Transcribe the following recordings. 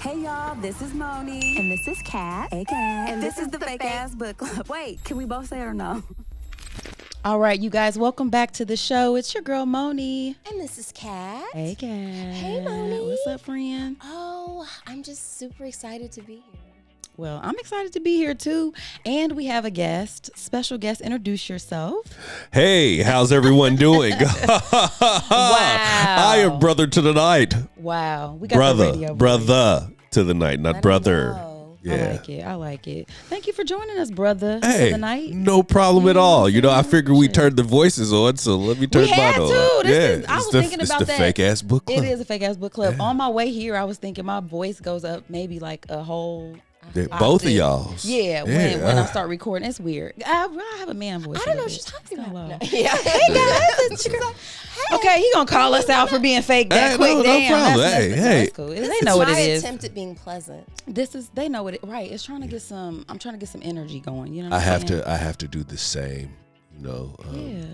Hey y'all, this is Moni. And this is Kat. Hey Kat. And this is the Fake Ass Book Club. Wait, can we both say it or no? All right, you guys, welcome back to the show. It's your girl, Moni. And this is Kat. Hey, Kat. Hey, Moni. What's up, friend? Oh, I'm just super excited to be here. Well, I'm excited to be here, too. And we have a guest, special guest. Introduce yourself. Hey, how's everyone doing? Wow. I am Brotha2daknight. Wow. We got the radio voice. Brotha2daknight, not brother. Yeah. I like it. Thank you for joining us, brother. Hey, the night. no problem at all. You know, I figured we turned the voices on, so let me turn mine on. I was thinking about it's the that. Fake Ass Book Club. It is a Fake Ass Book Club. On my way here, I was thinking my voice goes up maybe like a whole... Both of y'all's. Yeah, when I start recording, it's weird. I have a man voice. I don't know what she's talking about. No. Yeah. Hey guys, okay, he gonna call us out for being fake that quick. No Damn, problem. That's cool. They know what it is. My attempt at being pleasant. They know what it. Right, it's trying to get some. I'm trying to get some energy going. You know. I have to do the same. You know.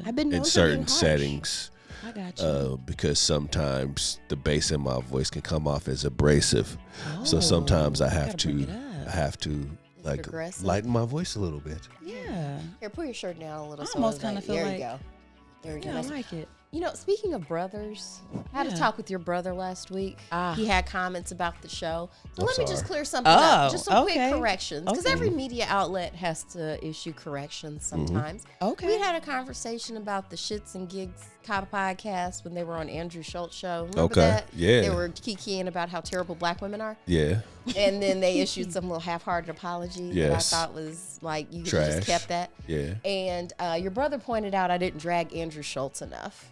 I've been in certain settings. I got you. Because sometimes the bass in my voice can come off as abrasive. So sometimes I have to like lighten my voice a little bit. Yeah. Here, pull your shirt down a little. I almost kind of feel there like. You go. There you go. I like it. You know, speaking of brothers, I had a talk with your brother last week. He had comments about the show. So let me just clear something up. Just some quick corrections. Because every media outlet has to issue corrections sometimes. Okay. We had a conversation about the Shits and Gigs podcast when they were on Andrew Schultz's show. Remember that? Yeah. They were kikiing about how terrible black women are. Yeah. And then they issued some little half-hearted apology that I thought was like, you could have just kept that. Yeah. And your brother pointed out I didn't drag Andrew Schultz enough.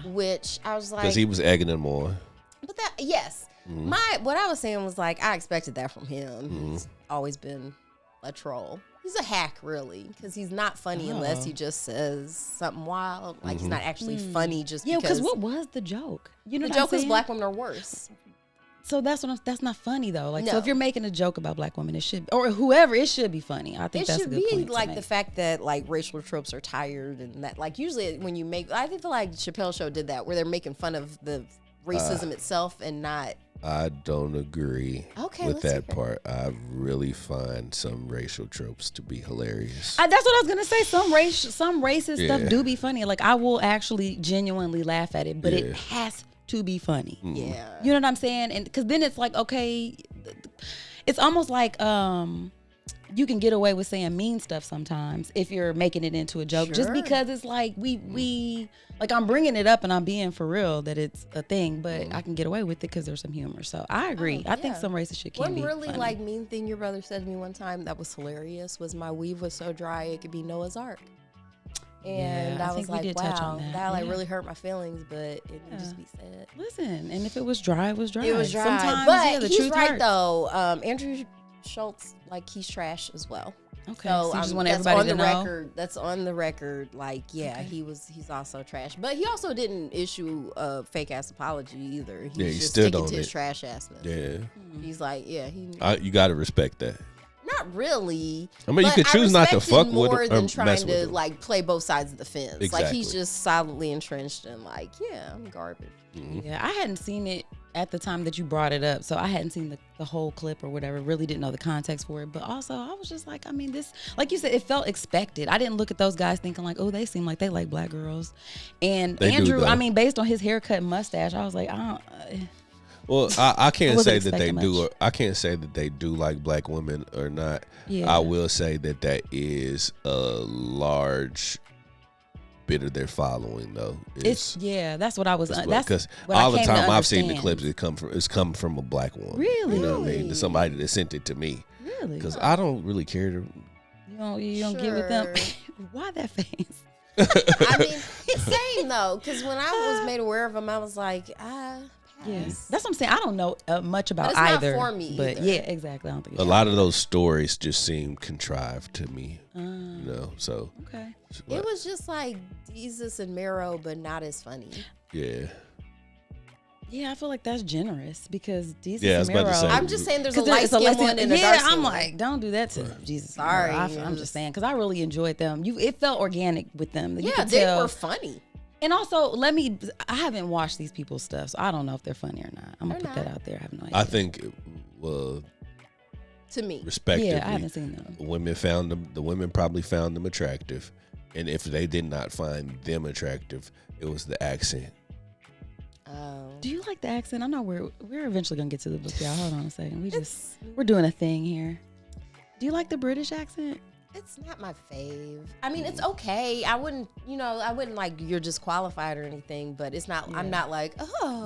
Which I was like, because he was egging him on. But that, yes, what I was saying was like, I expected that from him. He's always been a troll. He's a hack, really, because he's not funny unless he just says something wild. Like he's not actually funny just because. Yeah, because what was the joke? You know, the joke is black women are worse. So that's not funny though. Like, so if you're making a joke about black women, it should, or whoever, it should be funny. I think that's a good point. It should be like the fact that like racial tropes are tired and that like usually when you make, I feel like Chappelle Show did that where they're making fun of the racism itself and not. I don't agree with that part. I really find some racial tropes to be hilarious. That's what I was gonna say. Some racist stuff do be funny. Like I will actually genuinely laugh at it, but it has to be funny. Yeah. You know what I'm saying? And because then it's like, okay, it's almost like you can get away with saying mean stuff sometimes if you're making it into a joke, just because it's like we like I'm bringing it up and I'm being for real that it's a thing, but I can get away with it because there's some humor. So I agree. I think some racist shit can be really funny. like mean thing your brother said to me one time that was hilarious was my weave was so dry it could be Noah's Ark. And I was like, wow, that like really hurt my feelings, but it can just be said. Listen, and if it was dry, it was dry. It was dry. Sometimes, but the he's truth right, hurts. though. Andrew Schultz, like, he's trash as well. Okay, so you just want everybody to know? That's on the record. Like, he's also trash. But he also didn't issue a fake-ass apology either. He's just sticking to his trash assness. Yeah. He's like, you got to respect that. Not really. I mean, you could choose not to fuck with more him than or trying mess with to him. like play both sides of the fence. Exactly. Like he's just solidly entrenched in like, I'm garbage. Yeah, I hadn't seen it at the time that you brought it up, so I hadn't seen the whole clip or whatever. Really didn't know the context for it, but also I was just like, I mean, this, like you said, it felt expected. I didn't look at those guys thinking like, oh, they seem like they like black girls. And they Andrew, do, I mean, based on his haircut and mustache, I was like, I don't. Well, I can't say that they do. I can't say that they do like black women or not. Yeah. I will say that is a large bit of their following, though. That's what I was. That's because what all I the came time to I've seen the understand. clips. It's come from a black woman. Really? You know what I mean? Somebody that sent it to me. Really? Because I don't really care to. You don't get with them. Why that face? I mean, same though, because when I was made aware of him, I was like, Yes, that's what I'm saying. I don't know much about it's either. Not for me but either. Yeah, exactly. I don't think a lot of those stories just seem contrived to me. You know, so okay. It was just like Jesus and Mero, but not as funny. Yeah. Yeah, I feel like that's generous because Jesus Yeah, I was and about to Mero. say. I'm just saying there's a light skin one and a dark Yeah, skin I'm one. like, don't do that to Jesus. Sorry. I'm just saying because I really enjoyed them. It felt organic with them. You Yeah, could they tell. were funny. And also, I haven't watched these people's stuff, so I don't know if they're funny or not. I'm going to put that out there. I have no idea. I think to me, respectively. Yeah, I haven't seen them. The women probably found them attractive, and if they did not find them attractive, it was the accent. Do you like the accent? I know we're eventually gonna get to the book, y'all. Hold on a second. We're doing a thing here. Do you like the British accent? It's not my fave. I mean, it's okay. I wouldn't like you're disqualified or anything, but it's not. Yeah. I'm not like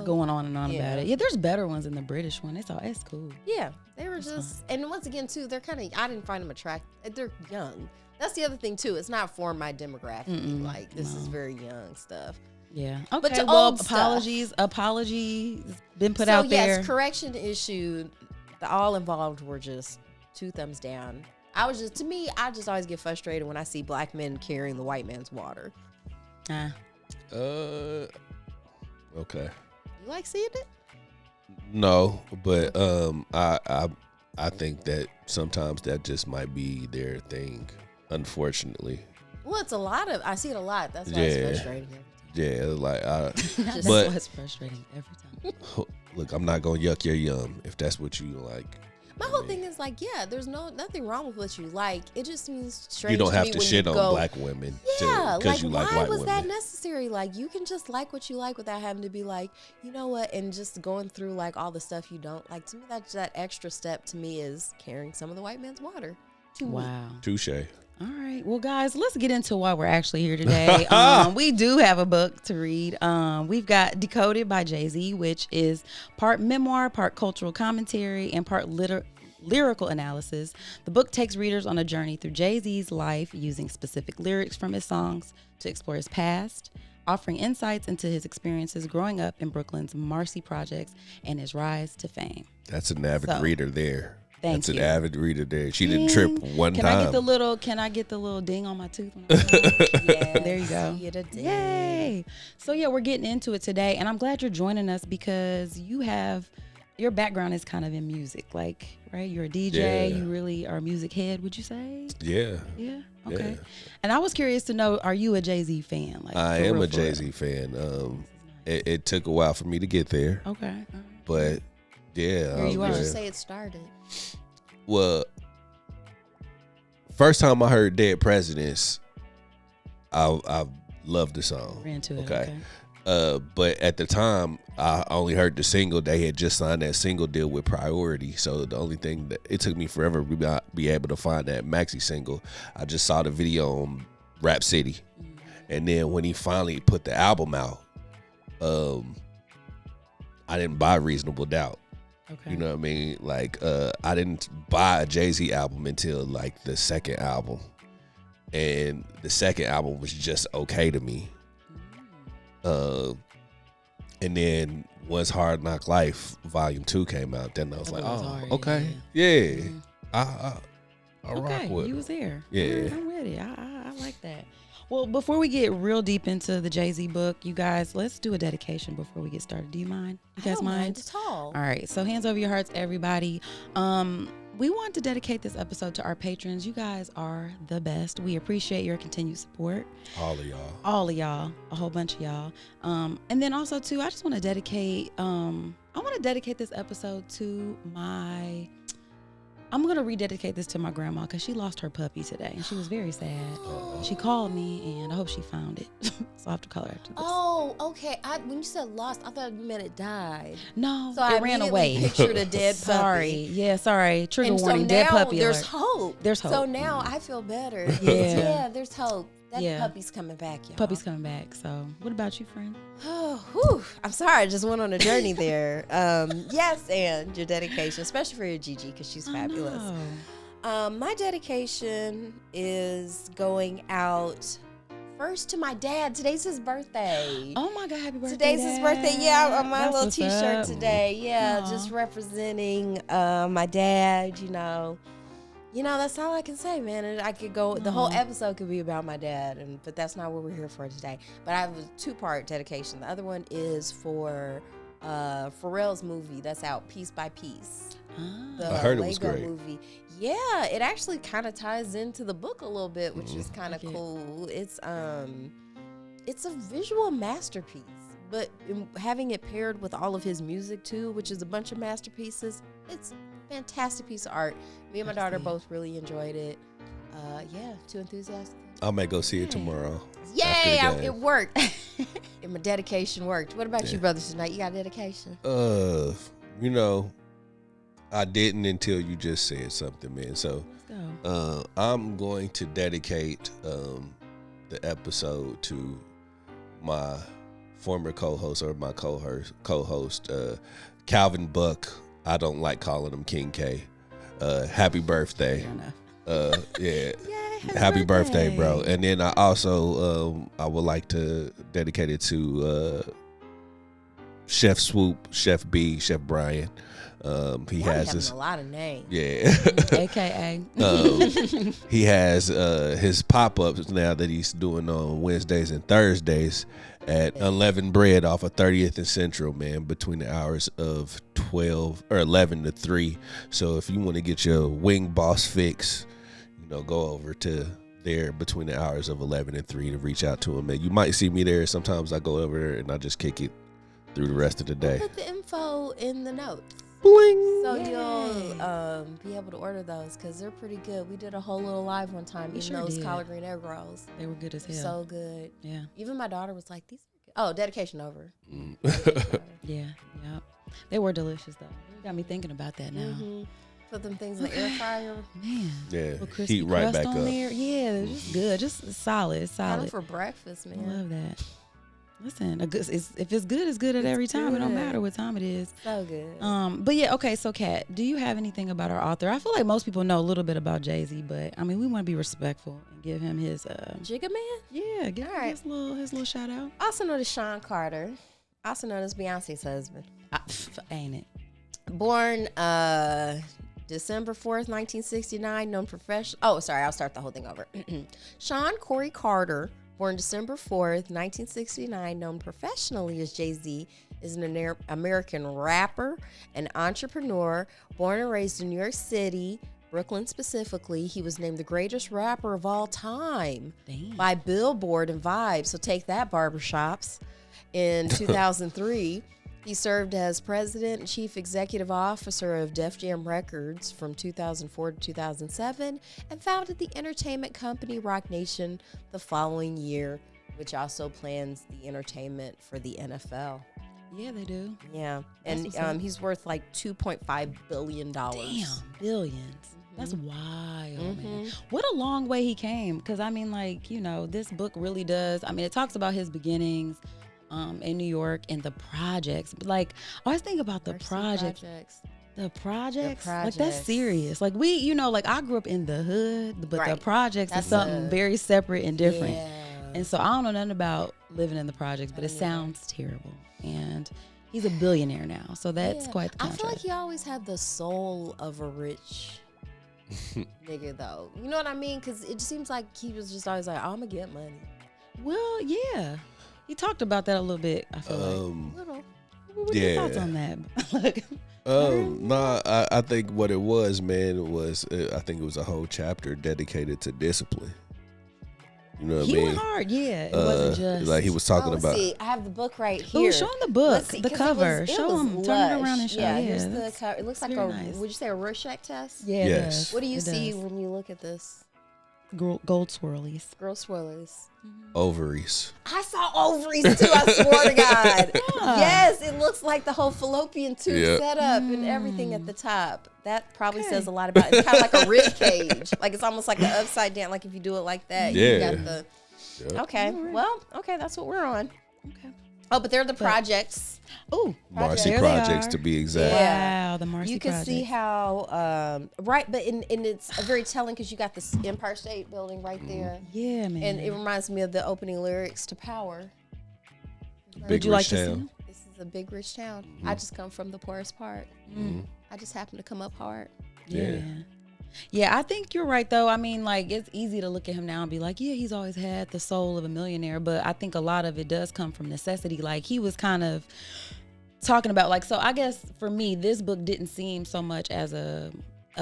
going on and on about it. Yeah, there's better ones than the British one. It's cool. Yeah, they were just, and once again too, they're kind of. I didn't find them attractive. They're young. That's the other thing too. It's not for my demographic. Like this is very young stuff. Yeah. Okay. But to well, old apologies been put out there. Yes, correction issued. All involved were just 2 thumbs down. I just always get frustrated when I see black men carrying the white man's water. Okay. You like seeing it? No, but I think that sometimes that just might be their thing, unfortunately. Well, I see it a lot. That's why it's frustrating. Yeah, like that's why it's frustrating every time. Look, I'm not gonna yuck your yum if that's what you like. My whole thing is like, yeah, there's nothing wrong with what you like. It just means strange. You don't have to when shit you on black women. Yeah, because you like why white was women. that necessary? Like, you can just like what you like without having to be like, you know what, and just going through like all the stuff you don't like. To me, that extra step to me is carrying some of the white man's water. Wow. Touche. All right. Well, guys, let's get into why we're actually here today. We do have a book to read. We've got Decoded by Jay-Z, which is part memoir, part cultural commentary, and part lyrical analysis. The book takes readers on a journey through Jay-Z's life using specific lyrics from his songs to explore his past, offering insights into his experiences growing up in Brooklyn's Marcy projects and his rise to fame. That's an avid reader there. Thank you. That's an avid reader there. She didn't trip one time. Can I get the little ding on my tooth? Yeah, there you go. Yay. So yeah, we're getting into it today, and I'm glad you're joining us because your background is kind of in music, like, right? You're a DJ. Yeah. You really are a music head, would you say? Yeah. Yeah. Okay. Yeah. And I was curious to know, are you a Jay-Z fan? Like, I am a Jay-Z fan. It took a while for me to get there. Okay. But yeah. Where you are. Say it started. Well, first time I heard Dead Presidents, I loved the song. Ran to it. Okay. But at the time, I only heard the single. They had just signed that single deal with Priority. So the only thing that it took me forever to be able to find that maxi single. I just saw the video on Rap City. Mm-hmm. And then when he finally put the album out, I didn't buy Reasonable Doubt. Okay. You know what I mean? Like, I didn't buy a Jay-Z album until like the second album. And the second album was just okay to me. And then once Hard Knock Life Volume 2 came out, then I was like, okay. Yeah. I rock with it. You was there. Yeah. I'm with it. I like that. Well, before we get real deep into the Jay-Z book, you guys, let's do a dedication before we get started. Do you mind? You guys mind? At all. All right. So hands over your hearts, everybody. We want to dedicate this episode to our patrons. You guys are the best. We appreciate your continued support. All of y'all. All of y'all. A whole bunch of y'all. And then also too, I just want to dedicate, this episode to I'm going to rededicate this to my grandma because she lost her puppy today and she was very sad. She called me and I hope she found it. So I'll have to call her after this. Oh, okay. When you said lost, I thought you meant it died. No, so it ran away. Pictured a dead puppy. Sorry. Yeah, sorry. Trigger and warning, so dead now puppy there's alert. hope. There's hope. So now I feel better. Yeah, there's hope. That puppy's coming back, y'all. Puppy's coming back. So what about you, friend? Oh, I'm sorry. I just went on a journey there. Yes, and your dedication, especially for your Gigi, because she's fabulous. My dedication is going out first to my dad. Today's his birthday. Oh my God, happy birthday! Today's his birthday. Yeah, on my That's little T-shirt up. today. Yeah, just representing my dad. You know, that's all I can say, man. And I could go. The whole episode could be about my dad, but that's not what we're here for today. But I have a 2-part dedication. The other one is for Pharrell's movie that's out, Piece by Piece. The I heard Lego it was great. movie. Yeah, it actually kind of ties into the book a little bit, which is kind of cool. It's a visual masterpiece, but having it paired with all of his music too, which is a bunch of masterpieces, it's fantastic piece of art. Me and my daughter both really enjoyed it. Too enthusiastic. I may go see it tomorrow. Yay! It worked. And my dedication worked. What about you, brothers tonight? You got dedication? You know, I didn't until you just said something, man. So, I'm going to dedicate the episode to my former co-host or my co-host, Calvin Buck. I don't like calling him King K. Happy birthday. Happy birthday, bro. And then I also I would like to dedicate it to Chef Swoop, Chef B, Chef Brian. He has this a lot of names. Yeah. AKA. He has his pop-ups now that he's doing on Wednesdays and Thursdays at Unleavened Bread off of 30th and Central, man, between the hours of 12 or 11 to 3. So if you want to get your wing boss fix, go over to there between the hours of 11 and 3 to reach out to him. And you might see me there. Sometimes I go over there and I just kick it through the rest of the day. We'll put the info in the notes. Bling. So you'll be able to order those because they're pretty good. We did a whole little live one time eating those collard green egg rolls. They were good as hell. So good. Yeah. Even my daughter was like, these are good. Oh, dedication over. Yeah. They were delicious, though. You got me thinking about that now. Mm-hmm. Put them things in the air fryer. Man. Yeah. Heat right back up. There. Yeah, they're just good. Just solid. Got them for breakfast, man. I love that. Listen, if it's good, it's good at every time. It don't matter what time it is. So good. But yeah, okay. So, Kat, do you have anything about our author? I feel like most people know a little bit about Jay-Z, but I mean, we want to be respectful and give him his Jigga Man. Yeah, give him his little shout out. Also known as Sean Carter, also known as Beyonce's husband. Ain't it? Born December 4th, 1969, known professional. Oh, sorry, I'll start the whole thing over. Sean Corey Carter. Born December 4th, 1969, known professionally as Jay-Z, is an American rapper and entrepreneur. Born and raised in New York City, Brooklyn specifically, he was named the greatest rapper of all time by Billboard and Vibe. So take that, barbershops. In 2003, he served as president and chief executive officer of Def Jam Records from 2004 to 2007 and founded the entertainment company Rock Nation the following year, which also plans the entertainment for the NFL. Yeah, they do. Yeah. And he's worth like $2.5 billion. Damn, billions. Mm-hmm. That's wild, man. What a long way he came. Because, I mean, like, this book really does. I mean, it talks about his beginnings in New York and the projects. But like, I always think about the projects. The projects. Like, that's serious. Like, we, like, I grew up in the hood, but the projects is something very separate and different. Yeah. And so I don't know nothing about living in the projects, but it sounds terrible. And he's a billionaire now, so that's quite the contrast. I feel like he always had the soul of a rich nigga, though. You know what I mean? Because it seems like he was just always like, I'm going to get money. Well, yeah. He talked about that a little bit, I feel like. What are your thoughts on that? I think what it was, man, was I think it was a whole chapter dedicated to discipline. You know what I mean? He went hard, yeah. It wasn't just like he was talking about. See, I have the book right here. Oh, show him the book, the cover. Show him, turn it around and show. Yeah, here's the cover. It looks like nice. Would you say a Rorschach test? Yeah, yes. What do you see when you look at this? Gold swirlies. Girl swirlies. Ovaries. I saw ovaries too, I swear to God. Yes, it looks like the whole fallopian tube setup and everything at the top. That probably says a lot about it. It's kind of like a rib cage. Like it's almost like an upside down, like if you do it like that. You got the Okay. Well, okay, that's what we're on. Okay. Oh, but they're the projects. Oh, Marcy projects to be exact. Wow, the Marcy projects. You can projects. see how, but it's very telling because you got the Empire State Building right there. Yeah, man. And it reminds me of the opening lyrics to Power. Big Rich Town. This is a big rich town. I just come from the poorest part. I just happen to come up hard. Yeah. Yeah, I think you're right, though. I mean, like, it's easy to look at him now and be like, yeah, he's always had the soul of a millionaire. But I think a lot of it does come from necessity. Like, he was kind of talking about, like, so I guess for me, this book didn't seem so much as a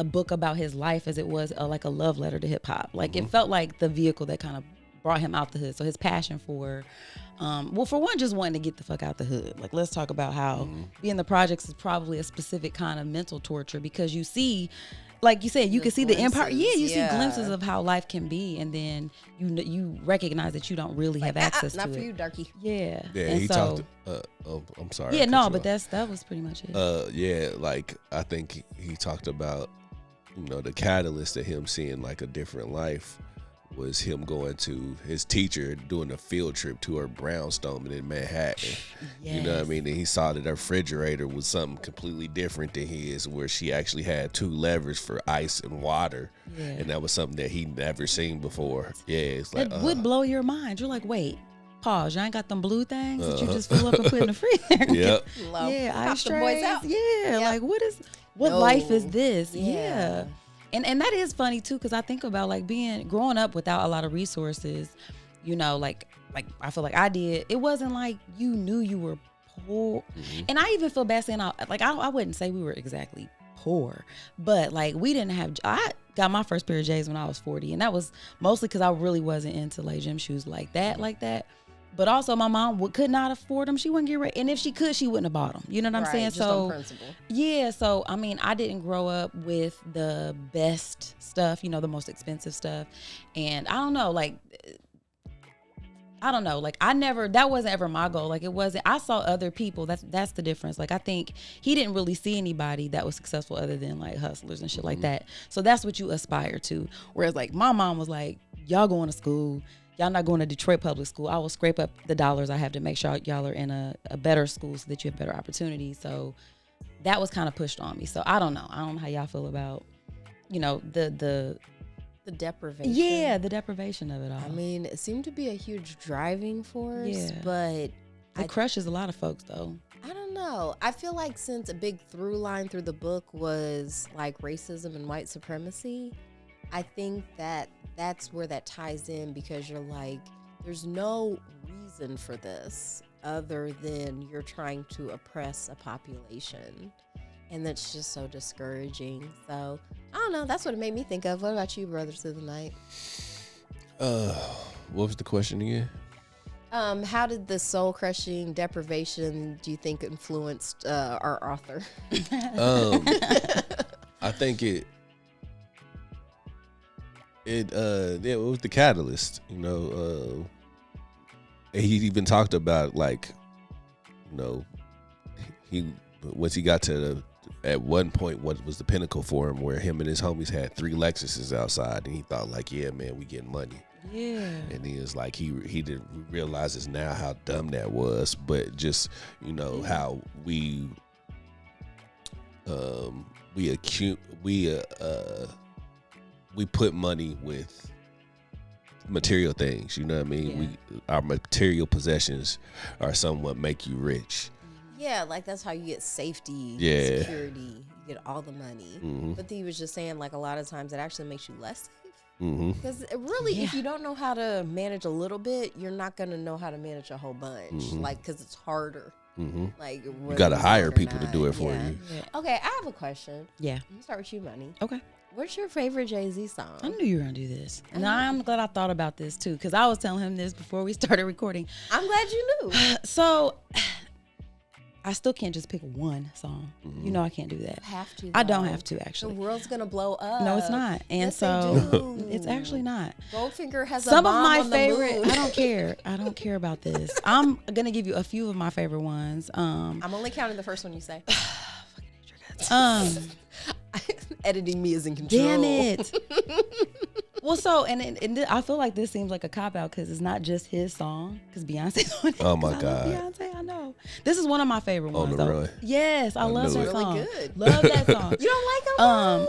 book about his life as it was like a love letter to hip hop. Like, it felt like the vehicle that kind of brought him out the hood. So his passion for, well, for one, just wanting to get the fuck out the hood. Like, let's talk about how being in the projects is probably a specific kind of mental torture, because you see, like you said, you can see the empire. Yeah, you see glimpses of how life can be, and then you recognize that you don't really have access to it. Not for you, darky. Yeah. Yeah, and he so, talked. I'm sorry. Yeah, no, but that was pretty much it. Yeah, like I think he talked about, the catalyst of him seeing like a different life was him going to his teacher doing a field trip to her brownstone in Manhattan. Yes. You know what I mean? And he saw that her refrigerator was something completely different than his, where she actually had 2 levers for ice and water. Yeah. And that was something that he never seen before. Yeah, it's like It would blow your mind. You're like, wait, pause. You ain't got them blue things that you just fill up and put in the freezer. Yep. Yeah, Pop ice the boys trays. out. Yeah, Yep. like what life is this? Yeah. And that is funny too, because I think about like growing up without a lot of resources, like I feel like I did. It wasn't like you knew you were poor. And I even feel bad saying I wouldn't say we were exactly poor, but like we didn't have. I got my first pair of J's when I was 40, and that was mostly because I really wasn't into like gym shoes like that. But also, my mom could not afford them. She wouldn't get ready. And if she could, she wouldn't have bought them. You know what I'm saying? Just so, on principle. yeah. So, I mean, I didn't grow up with the best stuff, the most expensive stuff. And I don't know, like, that wasn't ever my goal. Like, it wasn't, I saw other people. That's the difference. Like, I think he didn't really see anybody that was successful other than like hustlers and shit like that. So that's what you aspire to. Whereas like my mom was like, y'all going to school. Y'all not going to Detroit public school. I will scrape up the dollars I have to make sure y'all are in a better school so that you have better opportunities. So that was kind of pushed on me. So I don't know. I don't know how y'all feel about, the deprivation. Yeah, the deprivation of it all. I mean, it seemed to be a huge driving force, Yeah. but it crushes a lot of folks though. I don't know. I feel like since a big through line through the book was like racism and white supremacy, I think that's where that ties in, because you're like, there's no reason for this other than you're trying to oppress a population. And that's just so discouraging. So, I don't know. That's what it made me think of. What about you, Brothers of the Night? What was the question again? How did the soul-crushing deprivation, do you think, influenced our author? I think it was the catalyst. He even talked about like, once he got to at one point what was the pinnacle for him, where him and his homies had 3 Lexuses outside, and he thought like, yeah, man, we getting money. Yeah. And he was like, he realizes now how dumb that was, but just how we put money with material things. You know what I mean? Yeah. Our material possessions are somewhat make you rich. Yeah, like that's how you get safety, Yeah. security, you get all the money. Mhm. But he was just saying, like, a lot of times it actually makes you less safe. Mm-hmm. Because really, if you don't know how to manage a little bit, you're not going to know how to manage a whole bunch. Mhm. Like, because it's harder. Mm-hmm. Like, You got to hire people to do it for Yeah. you. Yeah. Okay, I have a question. Yeah. I'm going to start with you, Money. Okay. What's your favorite Jay-Z song? I knew you were gonna do this, and I'm glad I thought about this too, because I was telling him this before we started recording. I'm glad you knew. So I still can't just pick one song. Mm-hmm. You know I can't do that. You have to. I don't though. have to The actually. world's going to blow up. No, it's not. And Yes, so they do. it's actually not. Goldfinger has Some a of bomb my on the favorite. moon. I don't care. I don't care about this. I'm gonna give you a few of my favorite ones. I'm only counting the first one you say. Editing me is in control. Damn it. Well, so and I feel like this seems like a cop out because it's not just his song, because Beyonce's on it. Oh my 'Cause I love God. Beyonce, I know. This is one of my favorite On ones the though. Run. Yes, I love knew that it. song. Really good. Love that song. You don't like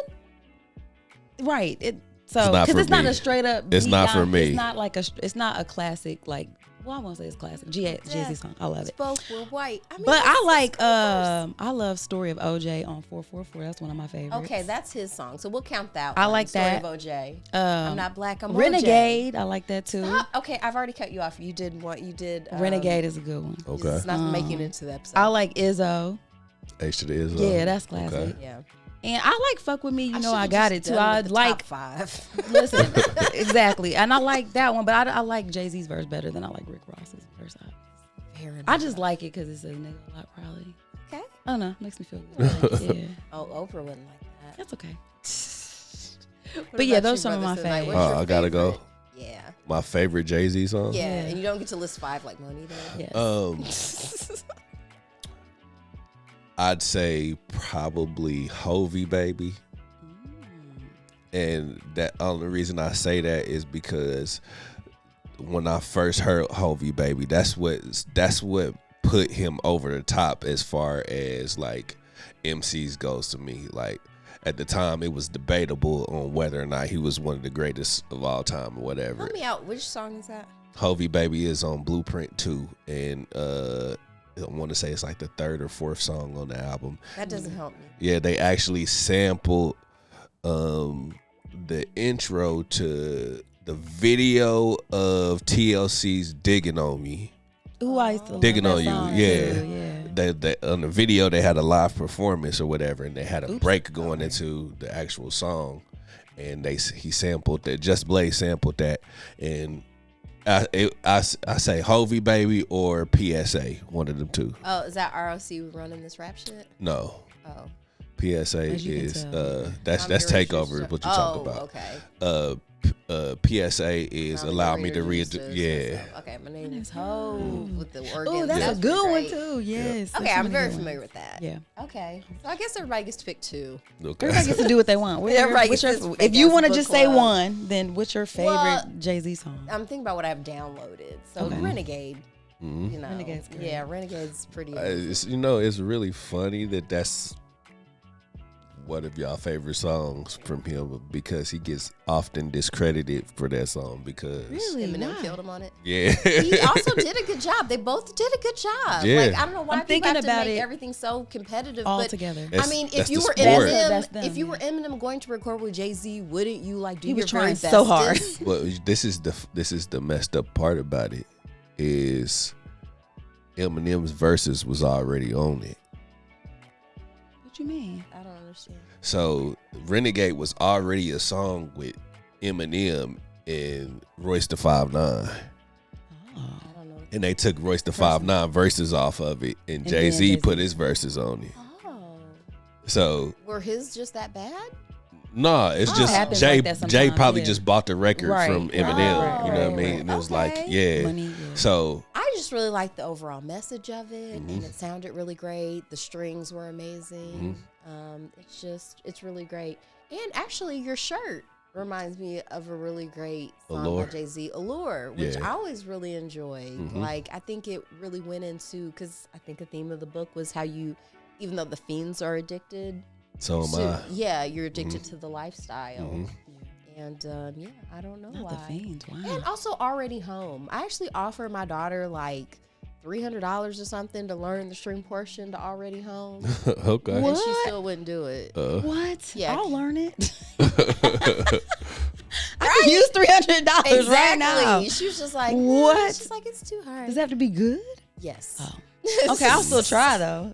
him? Right. It's So not because for it's not me. a straight up. It's not for me. It's not like it's not a classic like. Well, I won't say it's classic. Jay-Z song. I love it. Both were white. I mean, But I it's like course. I love Story of OJ on 444. That's one of my favorites. Okay, that's his song, so we'll count that. I one. like Story that. of OJ. Um, I'm not black. I'm Renegade. I like that too. OJ. Okay, I've already cut you off. You did what you did. Renegade is a good one. Okay. It's not making it into the episode. I like Izzo. H to the Islam. Yeah, that's classic. Okay. Yeah. And I like Fuck With Me, you know I should've got just it too. done I with the like, top 5. listen, exactly. And I like that one, but I like Jay-Z's verse better than I like Rick Ross's verse. I just like it because it says nigga a lot, probably. Okay. I don't know. Makes me feel good. Yeah. Oh, Oprah wouldn't like that. That's okay. What But yeah, about those you, are some of my Brotha2daknight? favorites. What's your I gotta go. favorite? Yeah. My favorite Jay-Z song? Yeah, Yeah. and you don't get to list 5 like Moni did. Yes. I'd say probably Hovey Baby. And that only reason I say that is because when I first heard Hovey Baby, that's what put him over the top as far as like MCs goes to me. Like at the time it was debatable on whether or not he was one of the greatest of all time or whatever. Help me out. Which song is that? Hovey Baby is on Blueprint 2, and I want to say it's like the 3rd or 4th song on the album. That doesn't help me. Yeah, they actually sampled the intro to the video of TLC's "Digging on Me." Ooh, I used to love Digging that on You, song, yeah. too, yeah. They on the video they had a live performance or whatever, and they had a Oops. break going into the actual song, and he sampled that. Just Blaze sampled that, and I say Hovey Baby or PSA, one of them two. Oh, is that ROC running this rap shit? No, Oh. PSA As you can is tell. that's Tommy Takeover Lee is what you talk about. Okay. PSA is Tommy allow Lee me to read. Reduces Yeah. yourself. Okay, my name is Hove with the organ. Oh, that's a good one too. Yes. Okay, that's I'm one very good one. familiar with that. Yeah. Okay, so I guess everybody gets to pick 2. Okay. Everybody gets to do what they want. Everybody What's gets your, this if you fake-ass want to book just say club. one, then what's your favorite Well, Jay-Z song? I'm thinking about what I've downloaded. So Okay. Renegade. Mhm. You know, Renegade's great. yeah, Renegade's pretty. It's, it's really funny that's one of y'all favorite songs from him because he gets often discredited for that song because Really? Eminem Why? killed him on it. yeah. He also did a good job. They both did a good job. Yeah. Like I don't know why I'm people thinking have to about make it everything so competitive. all but together. I mean, if That's you the were sport. That's Eminem, them, if you yeah. were Eminem going to record with Jay-Z, wouldn't you like do He your was very trying bestest? so hard. Well, this is the messed up part about it is Eminem's verses was already on it. What you mean? I don't understand. So Renegade was already a song with Eminem and Royce the 5'9", Oh. I don't know. and they took Royce the 5'9" verses off of it, and then Jay-Z Jay-Z. put his verses on it. Oh, So were his just that bad? nah, it's Oh. just Happens Jay. like that Jay sometimes, probably yeah. just bought the record Right. from Eminem. Right, You know what I right, mean? right. And it was like, Okay. yeah. Money, yeah. So I just really liked the overall message of it, Mm-hmm. and it sounded really great. The strings were amazing. Mm-hmm. It's really great. And actually, your shirt reminds me of a really great song Allure? by Jay-Z, Allure, which Yeah. I always really enjoyed. Mhm. Like, I think it really went into, because I think the theme of the book was how you, even though the fiends are addicted, so am I. yeah, you're addicted to the lifestyle. Mhm. And yeah, I don't know Not why. the fiends. Wow. And also Already Home. I actually offered my daughter like $300 or something to learn the string portion to Already Home. Okay. And she What? still wouldn't do it. What? Yeah. I'll learn it. I can use $300 right now. She was just like, What? She's like, it's too hard. Does it have to be good? Yes. Oh. Okay, I'll still try though.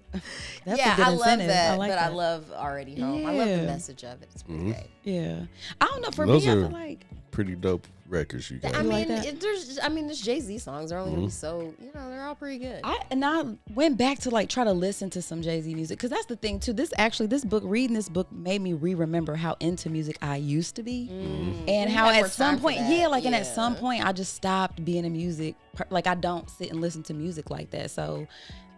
That's yeah, a good I love incentive. that. I like but that. I love Already Home. I love the Yeah. message of it. It's pretty Mhm. great. Yeah. I don't know. For Those me, I are feel like pretty dope records you got. I You mean, like that? there's Jay-Z songs. They're only gonna be so, they're all pretty good. I went back to like try to listen to some Jay-Z music because that's the thing too. Reading this book made me remember how into music I used to be, and You how had more at some time for point, that. and at some Yeah. point I just stopped being a music. Like I don't sit and listen to music like that. So,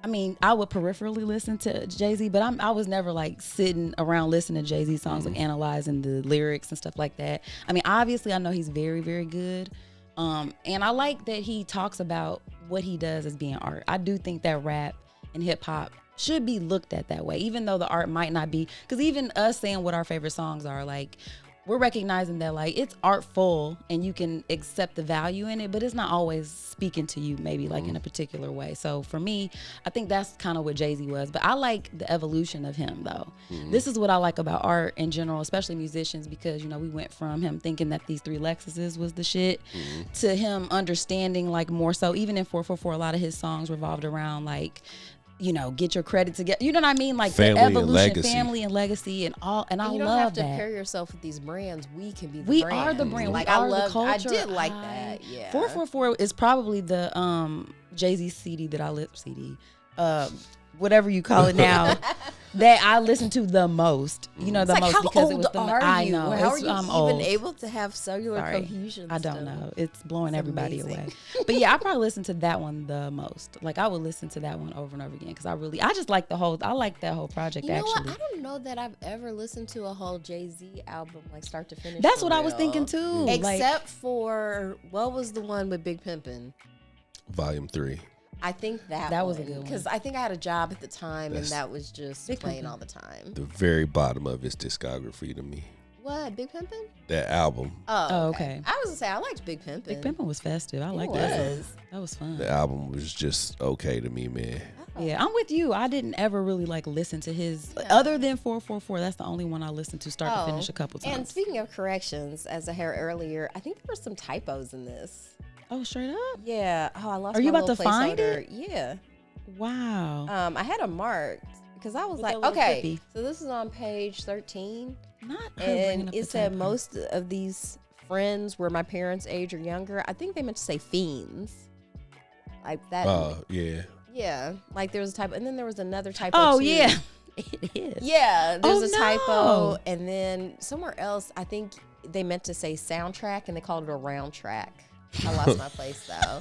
I mean, I would peripherally listen to Jay-Z, but I was never like sitting around listening to Jay-Z songs, like analyzing the lyrics and stuff like that. I mean, obviously I know he's very, very good. And I like that he talks about what he does as being art. I do think that rap and hip hop should be looked at that way, even though the art might not be, because even us saying what our favorite songs are, like, we're recognizing that like it's artful and you can accept the value in it, but it's not always speaking to you maybe like in a particular way. So for me, I think that's kind of what Jay-Z was, but I like the evolution of him though. This is what I like about art in general, especially musicians, because we went from him thinking that these 3 Lexuses was the shit to him understanding like more so, even in 444, a lot of his songs revolved around like get your credit together. You know what I mean? Like family the evolution, and family and legacy and all. And I you don't love have to that. pair yourself with these brands. We can be the We brand. are the brand. Like We I are love the culture. I did like that. Yeah. 444 is probably the Jay-Z CD that I CD. Whatever you call it now, that I listen to the most. The It's most how because old it was the are I you? know. How are It's, you I'm even old. able to have cellular Sorry. cohesion? I don't still? know. It's blowing everybody amazing. away. But yeah, I probably listen to that one the most. Like I would listen to that one over and over again because I just like I like that whole project You know actually. what? I don't know that I've ever listened to a whole Jay-Z album like start to finish. That's for what I was real. thinking too. Except for what was the one with Big Pimpin'? Volume 3. I think that was a good one. because I think I had a job at the time That's and that was just Big playing Pimpin'. all the time. The very bottom of his discography to me. What, Big Pimpin'? That album. Oh, okay. I was gonna say I liked Big Pimpin'. Big Pimpin' was festive. I like It that. was. That was fun. The album was just okay to me, man. Yeah, I'm with you. I didn't ever really listen to his other than 444. That's the only one I listened to start to finish a couple times. And speaking of corrections, as I heard earlier, I think there were some typos in this. Oh, straight up? Yeah. Oh, I lost. Are you my about to little find placeholder. it? Yeah. Wow. I had a mark because I was With like, that little okay, clippy. so this is on page 13, Not her bringing and up it the said typo. most of these friends were my parents' age or younger. I think they meant to say fiends, like that. Yeah. Yeah, like there was a typo, and then there was another typo. Oh too. yeah, it is. Yeah, there's Oh, a typo, no. and then somewhere else, I think they meant to say soundtrack, and they called it a round track. I lost my place though.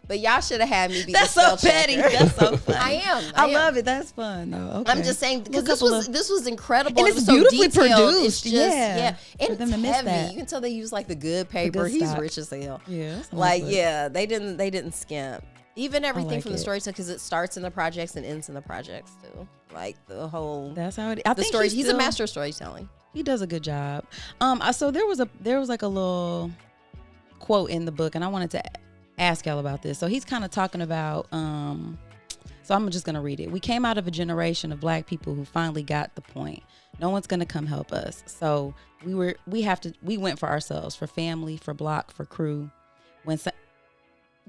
But y'all should have had me be That's the so spell petty. checker. That's so funny. I am. I love it. That's fun though. Okay. I'm just saying because Well, this was incredible. And It it's was so beautifully detailed. produced, It's just, yeah. and For it's them to miss heavy. that. You can tell they use like the good paper. good He's stock. rich as hell. Yeah. that's a nice Like look. yeah, they didn't skimp. Even everything like from the it. storytelling because it starts in the projects and ends in the projects too. Like the whole That's how it. I the think story. He's a still- master of storytelling. He does a good job. So there was like a little quote in the book, and I wanted to ask y'all about this. So he's kind of talking about. So I'm just gonna read it. We came out of a generation of Black people who finally got the point. No one's gonna come help us. So we went for ourselves, for family, for block, for crew.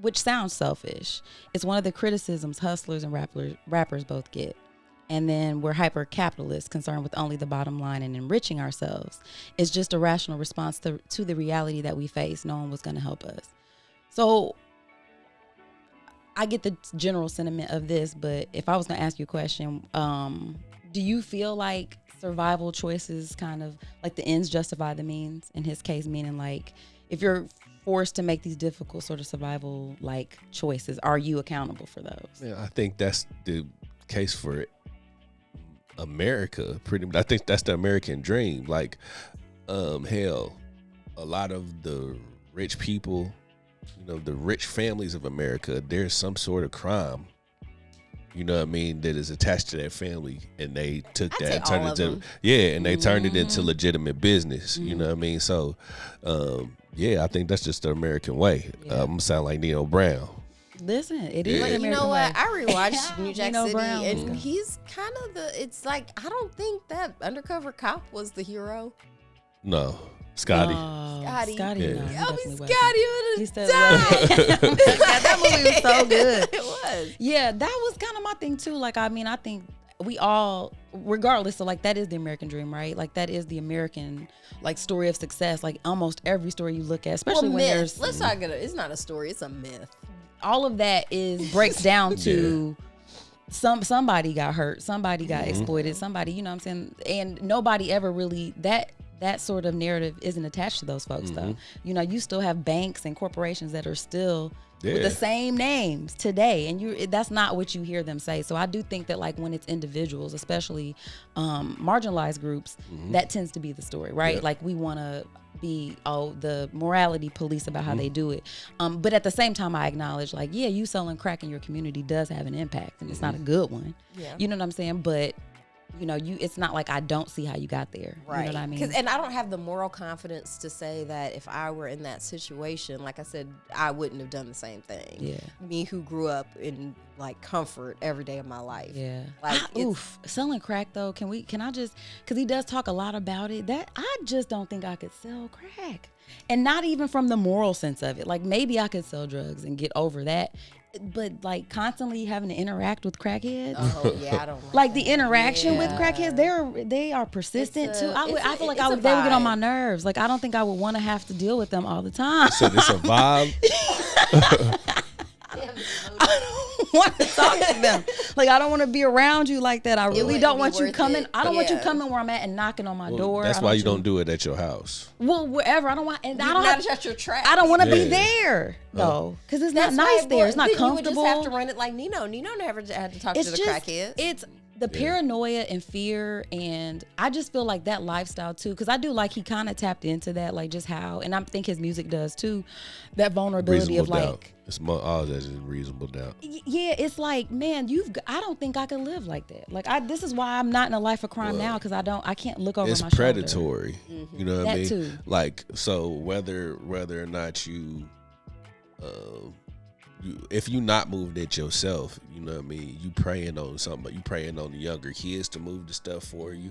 Which sounds selfish. It's one of the criticisms hustlers and rappers both get. And then we're hyper capitalists, concerned with only the bottom line and enriching ourselves. It's just a rational response to the reality that we face. No one was going to help us. So I get the general sentiment of this, but if I was going to ask you a question, do you feel like survival choices kind of like the ends justify the means in his case, meaning like if you're forced to make these difficult sort of survival like choices, are you accountable for those? Yeah, I think that's the case for America. Pretty much, I think that's the American dream. Like, hell, a lot of the rich people, the rich families of America, there's some sort of crime. You know what I mean? That is attached to that family, and they took I'd that say and turned all it of into them. and they turned it into legitimate business. You know what I mean? So, I think that's just the American way. Yeah. I'm gonna sound like Nino Brown. Listen, it is Yeah. the You American know what? way. I rewatched New Jack Nino City, Brown was and good. he's kind of it's like I don't think that undercover cop was the hero. No, Scotty. Scotty. Scotty, Yeah. no, he I'll be definitely wasn't. Scotty He with still a dime. wasn't. That movie was so good. It was. Yeah, that was kind of my thing too. Like, I mean, I think we all, regardless, so like that is the American dream, right? Like that is the American like story of success. Like almost every story you look at, especially when myth. there's Let's talk it. It's not a story. It's a myth. all of that is breaks down to somebody got hurt, somebody got exploited, somebody, you know what I'm saying? And nobody ever really that sort of narrative isn't attached to those folks though. You know, you still have banks and corporations that are still with the same names today, and that's not what you hear them say. So I do think that like when it's individuals, especially marginalized groups, that tends to be the story, right? Yeah. Like we want to be the morality police about how they do it, but at the same time I acknowledge like you selling crack in your community does have an impact, and it's not a good one. You know what I'm saying? But it's not like I don't see how you got there. Right. You know what I mean? And I don't have the moral confidence to say that if I were in that situation, like I said, I wouldn't have done the same thing. Yeah. Me who grew up in like comfort every day of my life. Yeah. Like selling crack though, can I just, cause he does talk a lot about it, that I just don't think I could sell crack. And not even from the moral sense of it. Like maybe I could sell drugs and get over that but like constantly having to interact with crackheads. Oh yeah, I don't Like the that. interaction with Yeah. crackheads, they are persistent It's too. a- I it's a- feel like it's a they would get on vibe. my nerves. Like I don't think I would want to have to deal with them all the time. So it's a vibe. I don't want to talk to them. Like I don't want to be around you like that. I really wouldn't don't be want you worth coming. it. I don't want you Yeah. coming where I'm at and knocking on my door. That's I why want you don't do it at your house. Well, wherever I don't want, and I don't Not have. at your track. I don't want to be Yeah. there though, because it's That's not why, nice there. It's not then comfortable. You would just have to run it like Nino. Nino never had to talk to the crackheads. It's the paranoia and fear, and I just feel like that lifestyle too, because I do like he kind of tapped into that, like just how, and I think his music does too, that vulnerability Reasonable of doubt. like, It's all that is reasonable doubt. yeah, it's like, man, I don't think I could live like that. Like this is why I'm not in a life of crime now, because I can't look over It's my shoulder. predatory. You know what That I mean? too. Like, so whether or not if you not moving it yourself, you know what I mean, you praying on somebody, you praying on the younger kids to move the stuff for you,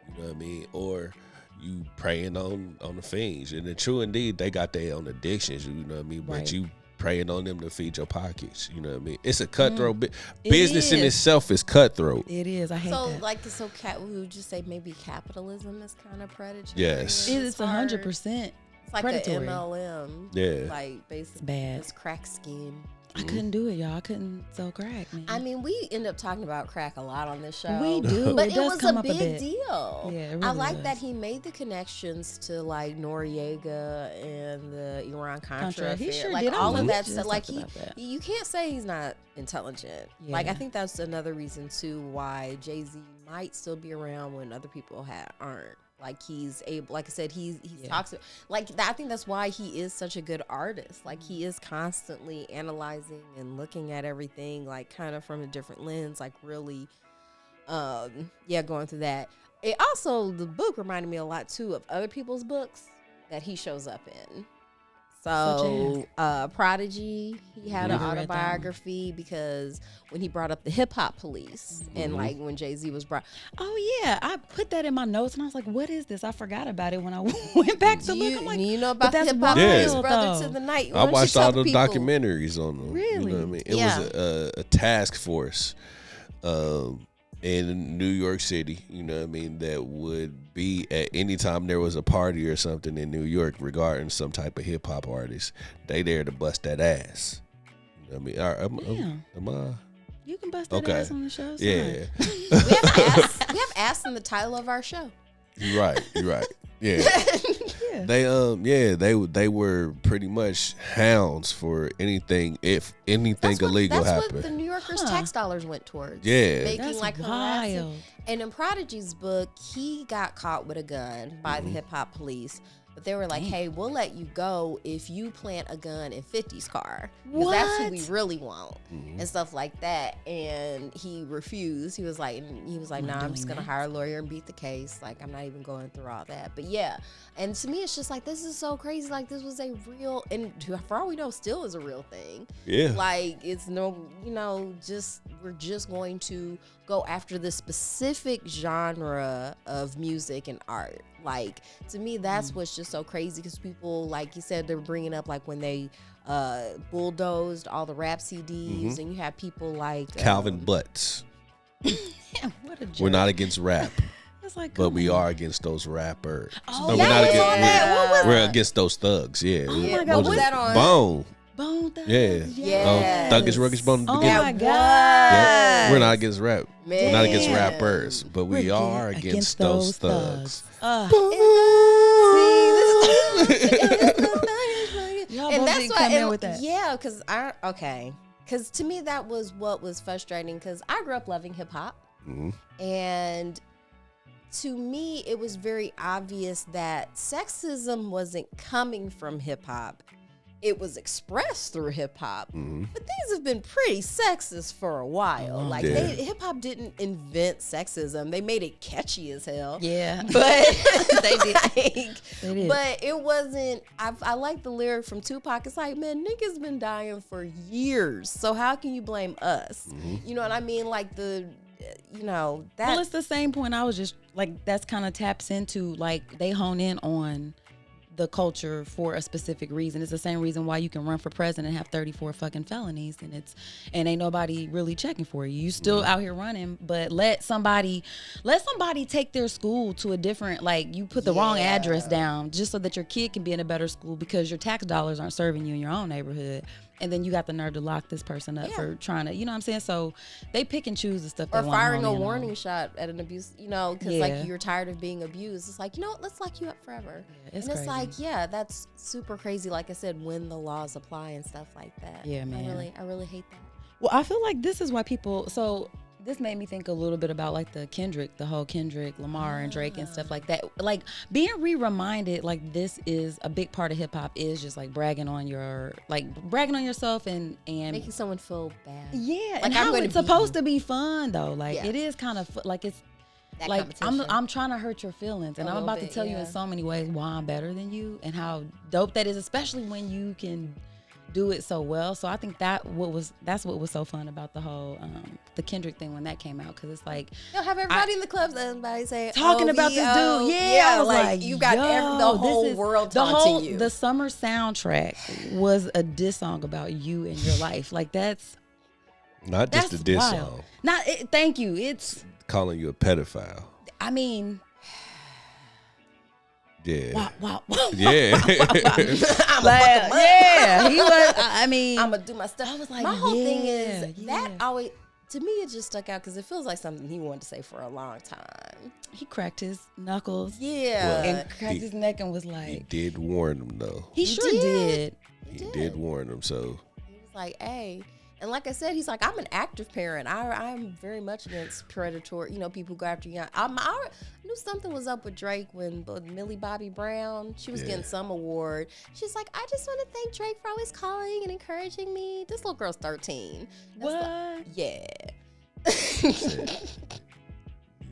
you know what I mean, or you praying on the fiends. And the true indeed, they got their own addictions, you know what I mean, Right. but you praying on them to feed your pockets, you know what I mean. It's a cutthroat business in is. itself is cutthroat. It is. I hate So that. we would just say maybe capitalism is kind of predatory. Yes. It's hard. 100%. It's like predatory. an MLM. Yeah. Like basically bad. this crack scheme. I couldn't do it, y'all. I couldn't sell crack, man. I mean, we end up talking about crack a lot on this show. We do. But It it does was come a up a big bit. deal. Yeah, it I really like was. that he made the connections to like Noriega and the Iran Contra Contra. He affair. sure Like did. I all know. of We that just stuff. Like talked about that. you can't say he's not intelligent. Like I Yeah. think that's another reason too why Jay-Z might still be around when other people aren't. Like he's able, like I said, he talks like that. I think that's why he is such a good artist. Like he is constantly analyzing and looking at everything, like kind of from a different lens. Like really, going through that. It also, the book reminded me a lot too of other people's books that he shows up in. So, Prodigy, he had an Never read that one. autobiography because when he brought up the hip hop police and like when Jay-Z was brought, Oh yeah, I put that in my notes and I was like, "What is this?" I forgot about it when I went back to look. I'm like, you know but about the that's hip hop wild, police, Brother though. to the Night. I Why don't you watched tell all the the people? documentaries on them. You know what I mean? It Yeah. was a task force in New York City, you know what I mean, that would be at any time there was a party or something in New York regarding some type of hip hop artist. They there to bust that ass. You know what I mean? Am I? You can bust that Okay. ass on the show. it's Yeah. fine. We have ass in the title of our show. You're right. Yeah. Yeah. They were pretty much hounds for anything if anything illegal That's happened. what the New Yorkers' tax dollars went towards. Yeah. Making That's like harassing. wild. And in Prodigy's book, he got caught with a gun by the hip hop police. But they were like, hey, we'll let you go if you plant a gun in 50's car. Because that's who we What? really want. And stuff like that. And he refused. He was like, nah, I'm just going to hire a lawyer and beat the case. Like, I'm not even going through all that. But yeah. And to me, it's just like, this is so crazy. Like, this was a real, and for all we know, still is a real thing. Yeah. Like, it's no, we're just going to go after this specific genre of music and art. Like, to me, that's what's just so crazy because people, like you said, they're bringing up like when they bulldozed all the rap CDs and you have people like Calvin Butts. Damn, what a joke. We're not against rap, It's like, but come we on. are against those rappers. Oh, No, yeah, we're not was against. on that. What was We're against those thugs. Yeah. Oh my Yeah, God, what was that on? Bone. Bone Thugs. Yeah. Yes. Thuggish Ruggish Bone. Oh Beginning. my God. Yeah. We're not against rap. We're not against Man. rappers, but we We're are against those thugs. Y'all And both that's didn't why, come in and- with that. yeah, because to me that was what was frustrating because I grew up loving hip hop, and to me it was very obvious that sexism wasn't coming from hip hop. It was expressed through hip hop, but things have been pretty sexist for a while. Like Yeah. hip hop didn't invent sexism; they made it catchy as hell. Yeah. But They did. like, They did. but it wasn't. I like the lyric from Tupac. It's like, man, niggas been dying for years. So how can you blame us? You know what I mean? Like that. Well, it's the same point I was just like, that's kind of taps into, like, they hone in on the culture for a specific reason. It's the same reason why you can run for president and have 34 fucking felonies and ain't nobody really checking for you. You still out here running, but let somebody take their school to a different, like, you put the wrong address down just so that your kid can be in a better school because your tax dollars aren't serving you in your own neighborhood. And then you got the nerve to lock this person up for trying to, you know what I'm saying? So they pick and choose the stuff they want. Or firing a warning shot at an abuse, you know, because like you're tired of being abused. It's like, you know what, let's lock you up forever. Yeah, it's crazy. Like, that's super crazy. Like I said, when the laws apply and stuff like that. Yeah, man. I really hate that. Well, I feel like this is why people, so this made me think a little bit about like the whole Kendrick, Lamar, and Drake and stuff like that. Like being reminded, like this is a big part of hip hop is just like bragging on yourself and making someone feel bad. Yeah, like and how it's supposed to be fun though. Like it is kind of like it's that like I'm trying to hurt your feelings, and I'm about to tell you in so many ways why I'm better than you and how dope that is, especially when you can do it so well. So I think that's what was so fun about the whole the Kendrick thing when that came out, because it's like you'll have everybody in the clubs everybody say talking about this dude. I was like you got the whole world taunting you. The summer soundtrack was a diss song about you and your life. Like that's not just a diss song. Thank you. It's calling you a pedophile. I mean, yeah. Wow. Yeah. He was. I mean, I'm gonna do my stuff. I was like, my whole thing is that always, to me, it just stuck out because it feels like something he wanted to say for a long time. He cracked his knuckles. Yeah. And cracked his neck and was like, he did warn him though. He sure did. He did warn him. So he was like, hey. And like I said, he's like, I'm an active parent. I'm very much against predatory, people go after young. I knew something was up with Drake when Millie Bobby Brown, she was getting some award. She's like, I just want to thank Drake for always calling and encouraging me. This little girl's 13. What? Yeah. You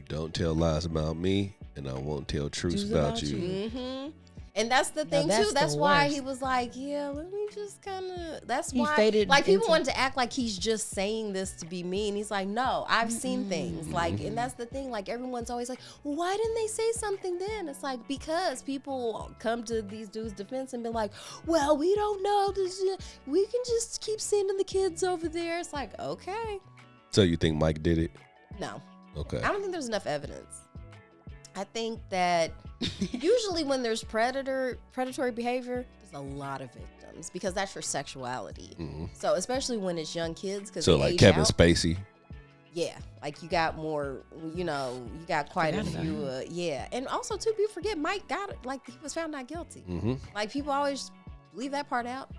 don't tell lies about me, and I won't tell truths about you. Mm-hmm. And that's the thing too. That's why he was like, let me just kind of. That's why, like, people wanted to act like he's just saying this to be mean. He's like, no, I've seen things. Like, and that's the thing. Like, everyone's always like, why didn't they say something then? It's like, because people come to these dudes' defense and be like, well, we don't know. We can just keep sending the kids over there. It's like, okay. So you think Mike did it? No. Okay. I don't think there's enough evidence. I think that usually when there's predatory behavior, there's a lot of victims because that's your sexuality. Mm-hmm. So especially when it's young kids, because like Kevin Spacey. Yeah, like you got more. You got quite a few. And also too, people forget Mike got it. Like he was found not guilty. Mm-hmm. Like people always leave that part out.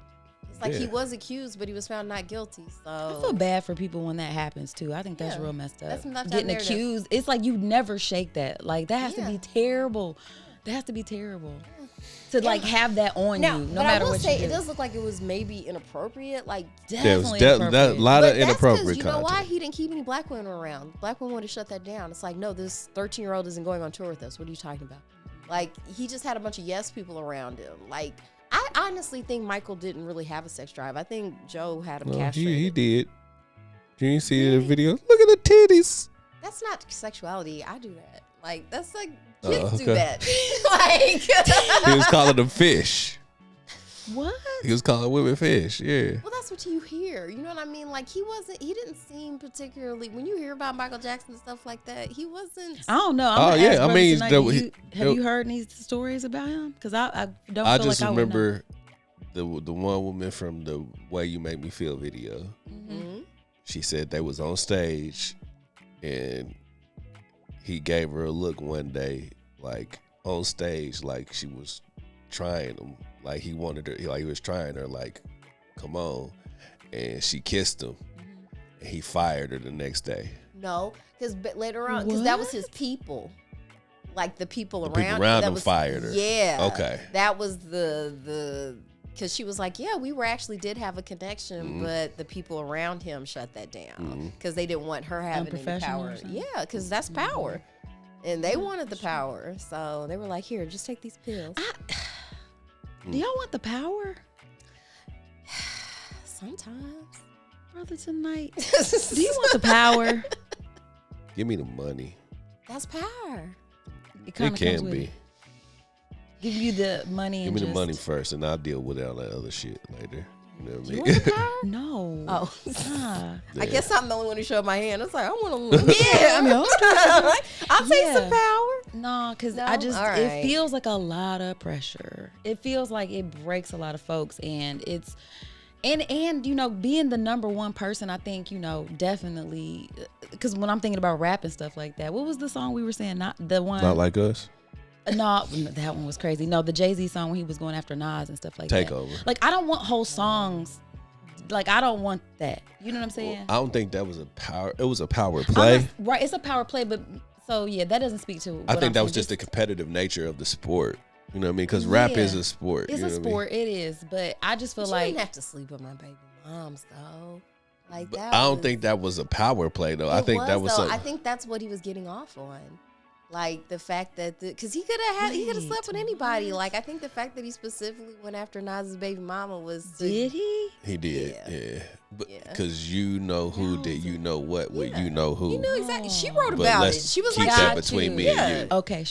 It's like he was accused, but he was found not guilty. So I feel bad for people when that happens too. I think that's real messed up. That's not getting accused. It's like you never shake that. Like that has to be terrible. That has to be terrible to like have that on you. No matter what you do. It does look like it was maybe inappropriate. Like definitely a lot of inappropriate you content. know why he didn't keep any black women around? Black women would have shut that down. It's like, no, this 13-year-old isn't going on tour with us. What are you talking about? Like he just had a bunch of yes people around him. Like. I honestly think Michael didn't really have a sex drive. I think Joe had him castrated. He did. You didn't see the video? Look at the titties. That's not sexuality. I do that. Like, that's like, kids do that. Like. He was calling them fish. What? He was calling women fish, yeah. Well, that's what you hear. You know what I mean? Like, he didn't seem particularly, when you hear about Michael Jackson and stuff like that, he wasn't. I don't know. Have you heard any stories about him? Because I don't feel just like remember the one woman from the Way You Make Me Feel video. Mm-hmm. She said they was on stage and he gave her a look one day, like on stage, like she was trying him. Like he wanted her, like he was trying her, like, come on. And she kissed him. And he fired her the next day. No, because later on, because that was his people. Like the people around people around him fired her. Yeah. Okay. That was the because she was like, yeah, we did have a connection, but the people around him shut that down because they didn't want her having any power. Yeah, because that's power. And they wanted the power. So they were like, here, just take these pills. Do y'all want the power? Sometimes. Brotha2daknight. Do you want the power? Give me the money. That's power. It can be. Give you the money Give and me the money first, and I'll deal with all that other shit later. You know what I mean? No. Oh. Nah. I guess I'm the only one who showed my hand. I was like, I want to. Yeah, I mean, I'll take some power. No, because No? I just, All right. it feels like a lot of pressure. It feels like it breaks a lot of folks. And it's, and you know, being the number one person, I think, you know, definitely, because when I'm thinking about rap and stuff like that, what was the song we were saying? Not the one. Not Like Us. No, that one was crazy. No, the Jay-Z song when he was going after Nas and stuff like Takeover. that. Like, I don't want whole songs. Like, I don't want that. You know what I'm saying? I don't think that was a power. It was a power play. Right, it's a power play, but so yeah, that doesn't speak to. I what think I'm that was saying. just the competitive nature of the sport. You know what I mean? Because rap is a sport. It's you know a what I mean? sport. It is, but I just feel But you like didn't have to sleep with my baby moms though. Like But that. I don't was- think that was a power play though. I It think that was though. something. I think that's what he was getting off on. Like the fact that, because he could have slept with anybody. Like I think the fact that he specifically went after Nas's baby mama was. did he? He did, Yeah. yeah. But Yeah. because you know who did, you know what, you know who. He knew exactly. She wrote But about it. let's She was keep like, that Got between you. me Yeah. and you. Okay,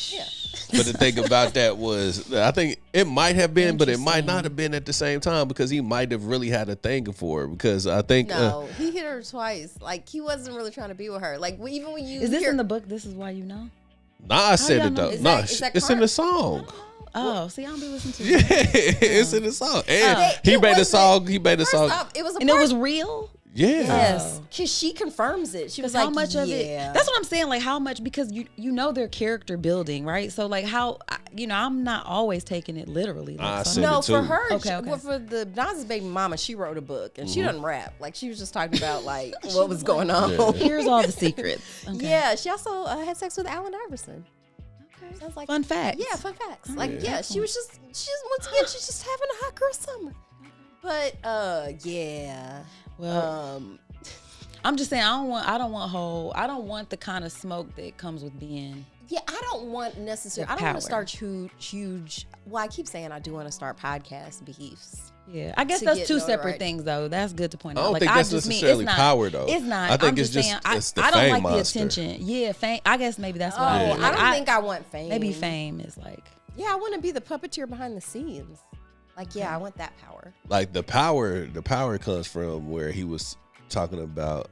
But the thing about that was, I think it might have been, but it might not Interesting. have been at the same time because he might have really had a thing for her. Because I think, no, he hit her twice. Like he wasn't really trying to be with her. Like even when you Is this hear, in the book? This is why you know. I said y'all it know? though. Is No, that- is that it's in the correct? song. Oh, see, I don't be listening to Yeah, it. it's in the song. And They- he it made a wasn't- song. He made a first song. off, it was a And it part- was real. Yeah. Yes, Oh. because she confirms it. She was Because like, how much of it? yeah. That's what I'm saying. Like how much? Because you know their character building, right? So like how I'm not always taking it literally. Like, I so said No, it for too. her, Okay. well, for the Nas's baby mama, she wrote a book and she doesn't rap. Like she was just talking about like what was going on. Yeah. here's all the secrets. Okay. Yeah, she also had sex with Allen Iverson. Okay. Sounds like Fun fact. Yeah, fun facts. Oh, Like yeah. she was just once again she's just having a hot girl summer. But yeah. Well, I'm just saying I don't want the kind of smoke that comes with being. Yeah, I don't want necessarily. The I don't want to power. start huge. Well, I keep saying I do want to start podcast beefs. Yeah, I guess To that's get two separate notoriety. things though. That's good to point I out. don't Like think that's just mean necessarily it's not, power, though. It's not. I think I'm it's just just- saying, it's the I don't fame like monster. the attention. Yeah, fame. I guess maybe that's Oh, why. Yeah. I don't think I want fame. maybe fame is like. Yeah, I want to be the puppeteer behind the scenes. Like, yeah, I want that power. Like the power comes from where he was talking about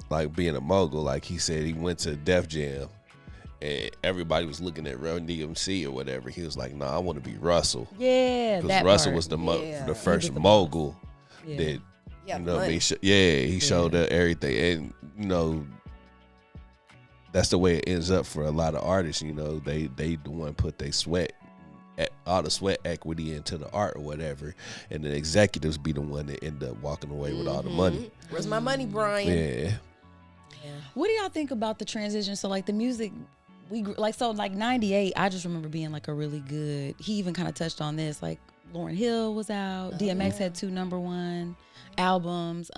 like being a mogul. Like he said he went to Def Jam and everybody was looking at Run DMC or whatever. He was like, "Nah, I want to be Russell." Yeah, Because that Russell part. was the Yeah. the first was the mogul Yeah. that Yeah, you know what I money. mean? He showed up everything, and you know that's the way it ends up for a lot of artists. You know, they the one put their sweat, all the sweat equity into the art or whatever, and the executives be the one that end up walking away with all the money. Where's my money, Brian? Yeah, What do y'all think about the transition? So like the music, like 98. I just remember being like a really good. He even kind of touched on this. Like Lauryn Hill was out. DMX had 2 #1 albums.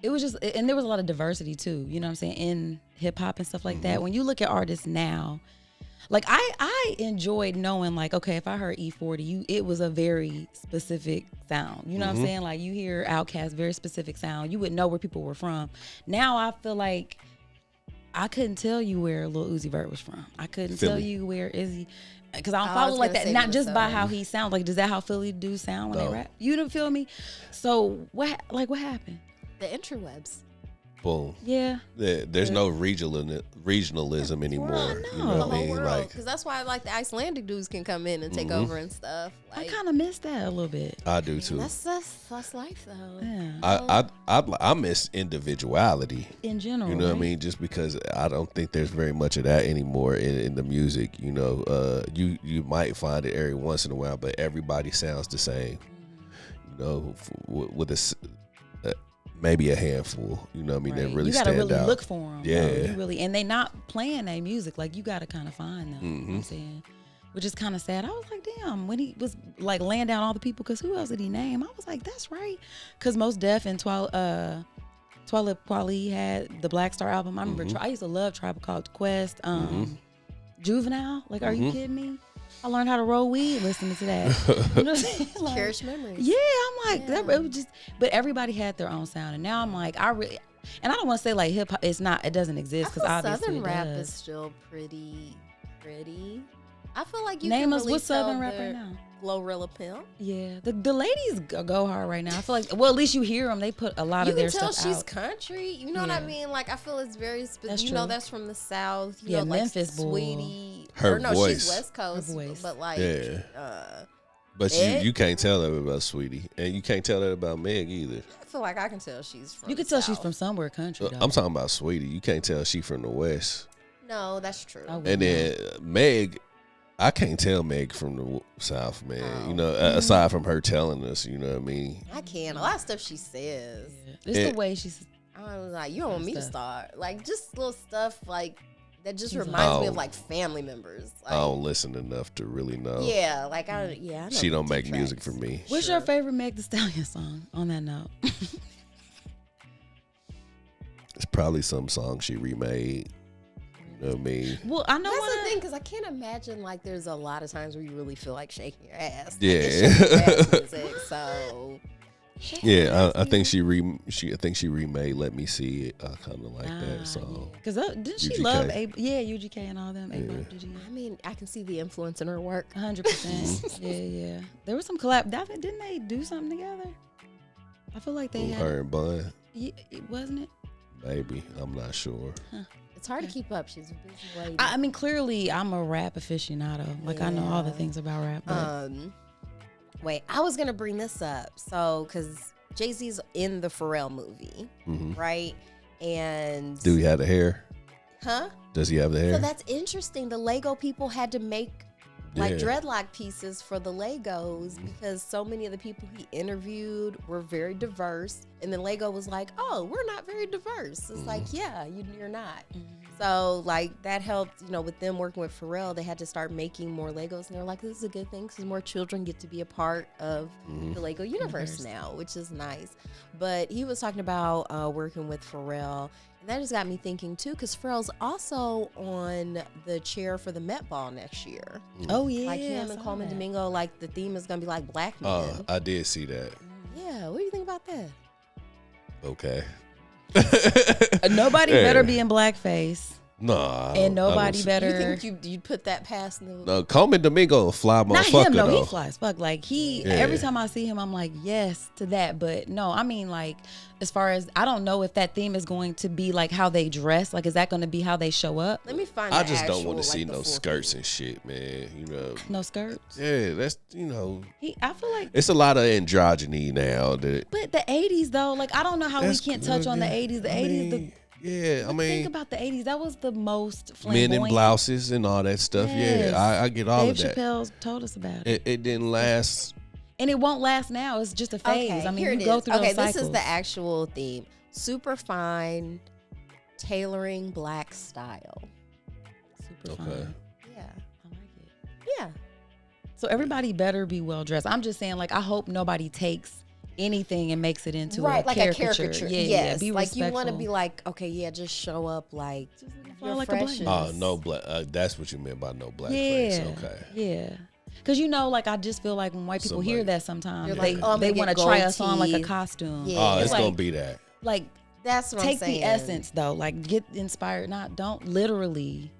It was just, and there was a lot of diversity too. You know what I'm saying, in hip hop and stuff like that. When you look at artists now, like I enjoyed knowing like, okay, if I heard E40, it was a very specific sound. You know what I'm saying? Like you hear Outkast, very specific sound. You would know where people were from. Now I feel like I couldn't tell you where Lil Uzi Vert was from. I couldn't tell Philly. you where Izzy, because I don't I follow was like gonna that. say Not just by Minnesota. how he sounds. Like, is that how Philly dudes sound when No. they rap? You don't feel me? So what happened? The interwebs. boom. Yeah. There's no regionalism anymore. You know no. what The I whole mean? world. Like Because that's why like the Icelandic dudes can come in and take over and stuff. I Like, kind of miss that a little bit. I do too. that's life though. Yeah. I miss individuality. In general. You know what I right? mean? Just because I don't think there's very much of that anymore in the music. You know, you might find it every once in a while, but everybody sounds the same. You know, with maybe a handful. You know what I mean? Right. That really you gotta stand really out. look for them. Yeah. You really, and they not playing their music. Like you gotta kind of find them. You know what I'm saying? Which is kind of sad. I was like, damn, when he was like laying down all the people, because who else did he name? I was like, that's right. Because Most Def and Twilight Kweli had the Black Star album. I remember I used to love Tribe Called Quest. Juvenile. Like, are you kidding me? I learned how to roll weed listening to that. You know what I'm saying? Like, Cherished memories. yeah, I'm like, that, it was just, but everybody had their own sound. And now I'm like, I don't want to say like hip hop, it doesn't I exist feel because obviously Southern it rap does. is still pretty. I feel like you Name can us really what Southern tell rap the right now. Glorilla Pimp. Yeah, the ladies go hard right now. I feel like, well, at least you hear them. They put a lot You of their can tell stuff she's out. country. You know what I Yeah. mean? Like I feel it's very. That's you know true. that's from the South. You Yeah, know, like Memphis Bull. Sweetie. Her or no, voice. she's West Coast. Her voice. But like, Yeah. uh, But Meg? you can't tell that about Sweetie, and you can't tell that about Meg either. I feel like I can tell she's from. You the can tell she's South. from somewhere country, though. I'm talking about Sweetie. You can't tell she from the West. No, that's true. I would And know. then Meg, I can't tell Meg from the South, man. Oh. You know, aside from her telling us, you know what I mean? I can. A lot of stuff she says. Yeah. It's Yeah. the way she's. I was like, you don't want me to Stuff. start. Like just little stuff like that just She's reminds me like- of like family members. Like, I don't listen enough to really know. yeah, like I know She don't the make tracks. music for me. What's your favorite Meg Thee Stallion song? On that note, It's probably some song she remade. You know what I mean? well, I know That's one. the thing, because I can't imagine like there's a lot of times where you really feel like shaking your ass. Like, Yeah. it's shaking your ass music, so Yeah, I think she remade "Let Me See It." I kind of like that song. Because didn't she UGK. love UGK and all them? I mean, I can see the influence in her work. 100%. Yeah. There was some collab. Didn't they do something together? I feel like they Ooh, had. her and Bun, Yeah, wasn't it? maybe. I'm not sure. It's hard to keep up. She's a busy lady. I mean, clearly, I'm a rap aficionado. Like, I know all the Yeah. things about rap. But Wait, I was gonna bring this up. So, because Jay-Z's in the Pharrell movie, Mhm. right? And Do he have the hair? huh? Does he have the hair? So that's interesting. The Lego people had to make like Yeah. dreadlock pieces for the Legos because so many of the people he interviewed were very diverse. And then Lego was like, oh, we're not very diverse. It's like, yeah, you're not. So like that helped, with them working with Pharrell, they had to start making more Legos. And they're like, this is a good thing because more children get to be a part of the Lego universe now, which is nice. But he was talking about working with Pharrell. And that just got me thinking too, because Pharrell's also on the chair for the Met Ball next year. oh, yeah. Like him I and saw Coleman that. Domingo, like the theme is gonna be like black men. I did see that. Yeah, what do you think about that? Okay. Nobody Yeah. better be in blackface. Nah. And nobody You better. think you'd put that past the No, Coleman Domingo, a fly Not motherfucker him, though. though. He flies fuck. Like, Yeah. every time I see him, I'm like, yes to that. But no, I mean, like, as far as, I don't know if that theme is going to be like how they dress. Like, is that going to be how they show up? Let me find. I the just don't actual, want to like, see the no full skirts theme. and shit, man. You know. No skirts. Yeah, that's I feel like, it's a lot of androgyny now. That but the 80s, though, like, I don't know how we that's can't good, touch on the yeah. 80s. The I 80s, mean, yeah, I think mean, about the 80s. That was the most men flamboyant. in blouses and all that stuff. Yes. Yeah, I get all Dave of that. Chappelle told us about it. It didn't last. And it won't last now. It's just a phase. Okay, I mean, here you it go is. through Okay, those this cycles. is the actual theme. Super fine, tailoring black style. Super Okay. fun. Yeah, I like it. yeah. So everybody better be well dressed. I'm just saying, like, I hope nobody takes anything and makes it into Right, a like caricature. a caricature. Yeah, Yes, be like you want to respectful. be like, okay, yeah, just show up like you're like a black fresh. man. Oh, no black. That's what you meant by no blackface. Yeah, Okay. yeah. Because like, I just feel like when white people hear Somebody- that sometimes, You're they like, oh, I'm they gonna want to get try gold us on like a teeth. costume. Yeah. Oh, it's like, gonna be that. like That's what take I'm saying. the essence though. Like, get inspired. Don't literally.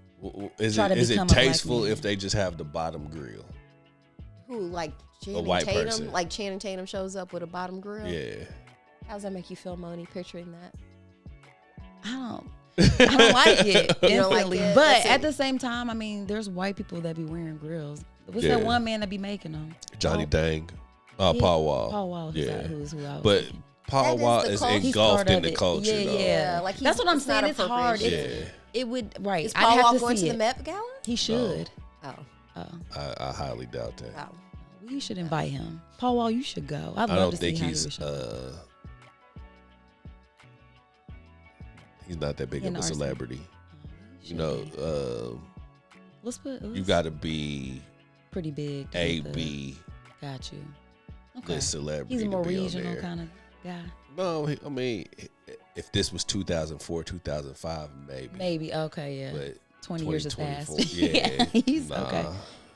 Is Try to it become a black tasteful man. if they just have the bottom grill? Who like Channing white Tatum? person. Like Channing Tatum shows up with a bottom grill. Yeah. How does that make you feel, Moni? Picturing that. I don't like it You don't like instantly. it? But That's at it. the same time, I mean, there's white people that be wearing grills. What's Yeah. that one man that be making them? Johnny Oh, Dang. yeah, Paul Wall. Paul Wall. Yeah. Who's who I was But thinking. Paul That is Wall the is culture. He's engulfed part in of the it. culture, Yeah, though. yeah. like That's what I'm it's saying. not It's hard. appropriation. Yeah. It would right. Is I'd Paul have Wall to going see to the it. Met Gala? He should. Oh, Oh, I highly doubt that. wow. well, you should invite him. Paul Wall, you should go. I'd I love don't to think see how he's he would show up. he's not that big He of an a artist. celebrity. He You should know, be. Let's you got to be pretty big. to A, get the- B Got you. Okay. list celebrity. He's a to more be on regional there. kind of guy. No, I mean, if this was 2004, 2005, maybe. Maybe. Okay. Yeah. But 20 years has 2024, passed. yeah, He's nah. okay. A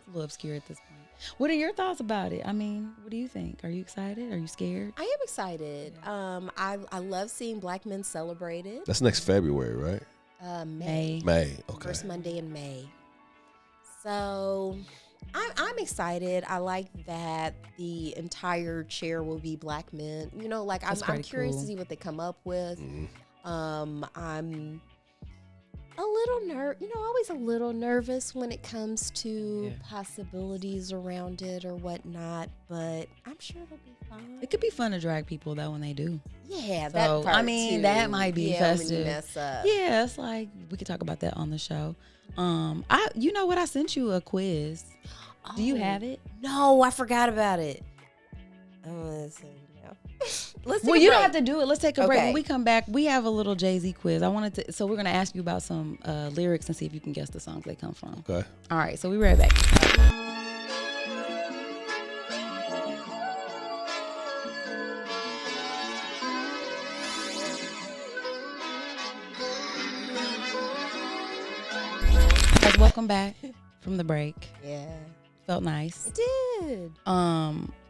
little obscure at this point. What are your thoughts about it? I mean, what do you think? Are you excited? Are you scared? I am excited. I love seeing black men celebrated. That's next February, right? May. May. Okay. First Monday in May. So I'm excited. I like that the entire chair will be black men. You know, like I'm curious to see what they come up with. I'm a little always a little nervous when it comes to possibilities around it or whatnot, but I'm sure it'll be fun. It could be fun to drag people though when they do. Yeah, So, that part I mean, too. that might be festive. When you mess up. Yeah, it's like we could talk about that on the show. You know what? I sent you a quiz. Do you have it? No, I forgot about it. Let's see. Let's take Well, a you break. don't have to do it. Let's take a break. Okay. When we come back, we have a little Jay-Z quiz. So we're gonna ask you about some lyrics and see if you can guess the songs they come from. Okay. All right. So we'll be right back. Guys, welcome back from the break. Yeah, Felt nice. it did.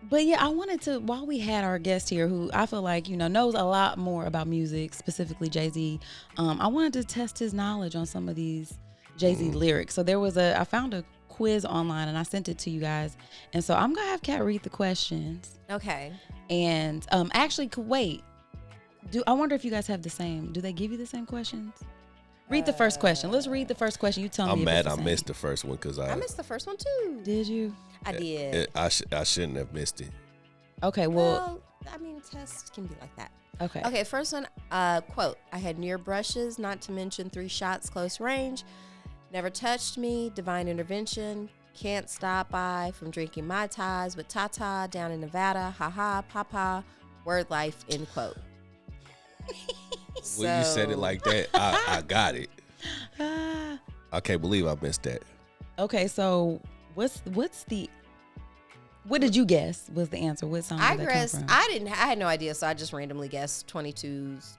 But yeah, I wanted to, while we had our guest here who I feel like, knows a lot more about music, specifically Jay-Z, I wanted to test his knowledge on some of these Jay-Z lyrics. So I found a quiz online and I sent it to you guys. And so I'm going to have Kat read the questions. Okay. And actually, wait, I wonder if you guys have the same, do they give you the same questions? Read the first question. Let's read the first question. You tell me. I'm if mad it's the I same. missed the first one because I missed the first one too. Did you? I did. I shouldn't have missed it. Okay, well, I mean, tests can be like that. okay. Okay, first one, quote, I had near brushes, not to mention 3 shots close range, never touched me, divine intervention, can't stop I from drinking Mai Tais with Tata down in Nevada, haha, papa, word life, end quote. When you said it like that, I got it. Ah. I can't believe I missed that. Okay, so what did you guess was the answer? What song did that come from? I had no idea, so I just randomly guessed 22's.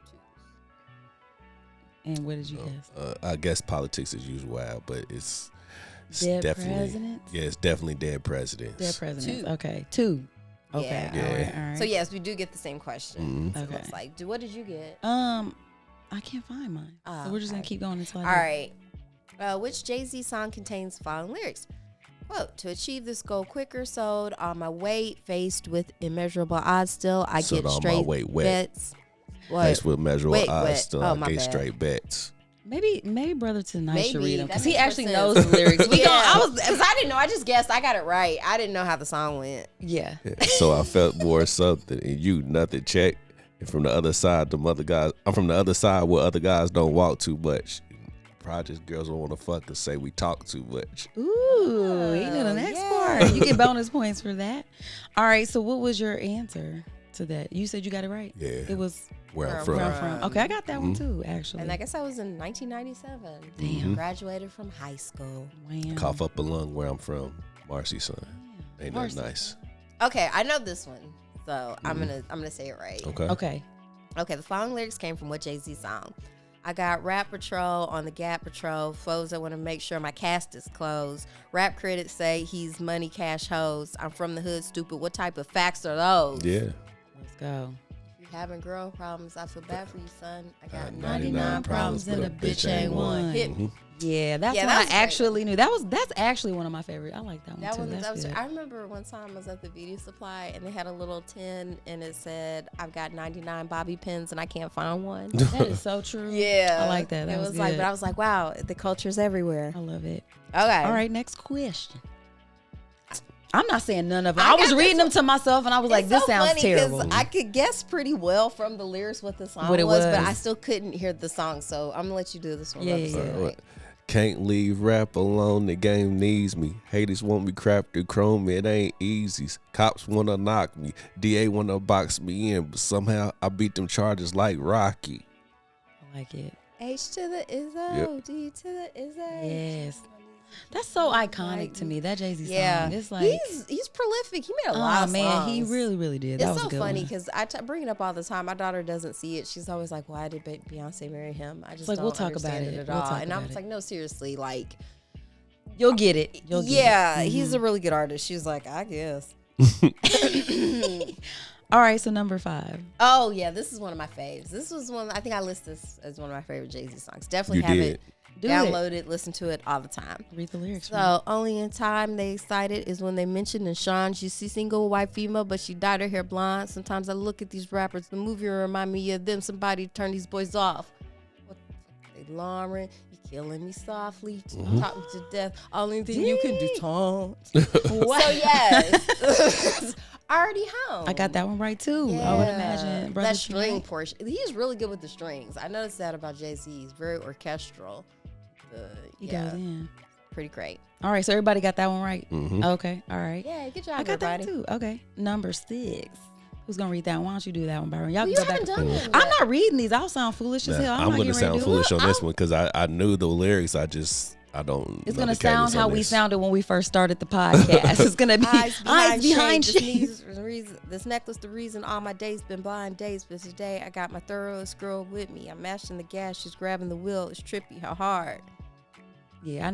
And what did you guess? I guess politics is usual, but it's Dead definitely presidents? Yeah, it's definitely dead presidents. Dead presidents. 2. Okay, 2. Okay, Yeah. all right. So yes, we do get the same question. So Okay. It looks like, what did you get? I can't find mine. Oh, So we're just gonna okay. keep going until I All do. right. Which Jay-Z song contains the following lyrics? Quote, to achieve this goal quicker, sold on my weight, faced with immeasurable odds still, I Sold get on my straight weight wet. bets. What? Faced with measurable Wait, odds, wet. Oh, still my I get bad. straight bets. Maybe Brotha2daknight should read them that because he makes more actually sense. knows the lyrics. Because I didn't know. I just guessed. I got it right. I didn't know how the song went. Yeah. So I felt more something, and you nothing. Check. And from the other side, I'm from the other side where other guys don't walk too much. Project girls don't want to fuck us, say we talk too much. Ooh, he knew the next part. You get bonus points for that. All right. So what was your answer to that? You said you got it right. Yeah. It was Where I'm Where from. where I'm from. Okay, I got that one too. Actually. And I guess I was in 1997. Damn. Graduated from high school. Wham. Cough up a lung where I'm from. Marcy son. Ain't that Marcy. nice? Okay, I know this one. So I'm gonna say it right. Okay. Okay. Okay, the following lyrics came from what Jay-Z song? I got Rap Patrol on the Gap Patrol. Flows, I want to make sure my cast is closed. Rap critics say he's money cash hoes. I'm from the hood, stupid. What type of facts are those? Yeah. Let's go. If you're having girl problems, I feel bad for you, son. I got 99 problems and a bitch ain't one. Hit. Yeah, that's Yeah, one that I was great. actually knew. That's actually one of my favorite. I like that one That too. one, That's good. I remember one time I was at the beauty supply and they had a little tin and it said, I've got 99 bobby pins and I can't find one. That is so true. Yeah. I like that. That it was was like, good. but I was like, wow, the culture's everywhere. I love it. Okay. All right, next question. I'm not saying none of them. I I was got reading this them to myself and I was like, It's this so sounds funny terrible. I could guess pretty well from the lyrics what the song What it was, but was. I still couldn't hear the song. So I'm gonna let you do this one. Yeah, Let's yeah, see, yeah. right? Can't leave rap alone, the game needs me. Haters want me crap to chrome, it ain't easy. Cops wanna knock me, DA wanna box me in, but somehow I beat them charges like Rocky. I like it. H to the Izzo, Yep. D to the Izzo. Yes. That's so iconic to me. That Jay-Z song. Yeah, It's like, he's prolific. He made a lot of man, songs. he really, really did. That It's was so a good funny one. because bring it up all the time. My daughter doesn't see it. She's always like, "Why did Beyonce marry him?" I just like, don't we'll talk about understand it. at We'll all. talk And I about was it. like, "No, seriously, like, You'll get it. You'll get yeah, it. he's a really good artist." She's like, "I guess." All right, so number 5. Oh yeah, this is one of my faves. This was one I think I list this as one of my favorite Jay-Z songs. Definitely You have did. it. Download it, listen to it all the time. Read the lyrics. So, only in time they cited is when they mentioned in Sean's, you see single white female, but she dyed her hair blonde. Sometimes I look at these rappers, the movie remind me of them. Somebody turn these boys off. What the fuck? They Lauren, you killing me softly, talk me to death. Only thing you can do, Tom. So yes, already home. I got that one right too. Yeah. I would imagine. That string portion. He's really good with the strings. I noticed that about Jay-Z. He's very orchestral. He goes in. Pretty great. All right, so everybody got that one right. Mm-hmm. Okay, all right. Yeah, good job, I got everybody. that too. Okay, number 6. Who's gonna read that one? Why don't you do that one, Byron? Y'all Well, can you go back. haven't done it I'm yet. not reading these. I'll sound foolish as hell. I'm going to sound foolish on this Well, one because I knew the lyrics. I don't. It's know gonna the cadence sound how on we this. sounded when we first started the podcast. It's gonna be eyes behind shades. This necklace, the reason all my days been blind days, but today I got my thoroughest girl with me. I'm mashing the gas, she's grabbing the wheel. It's trippy, how hard. Yeah,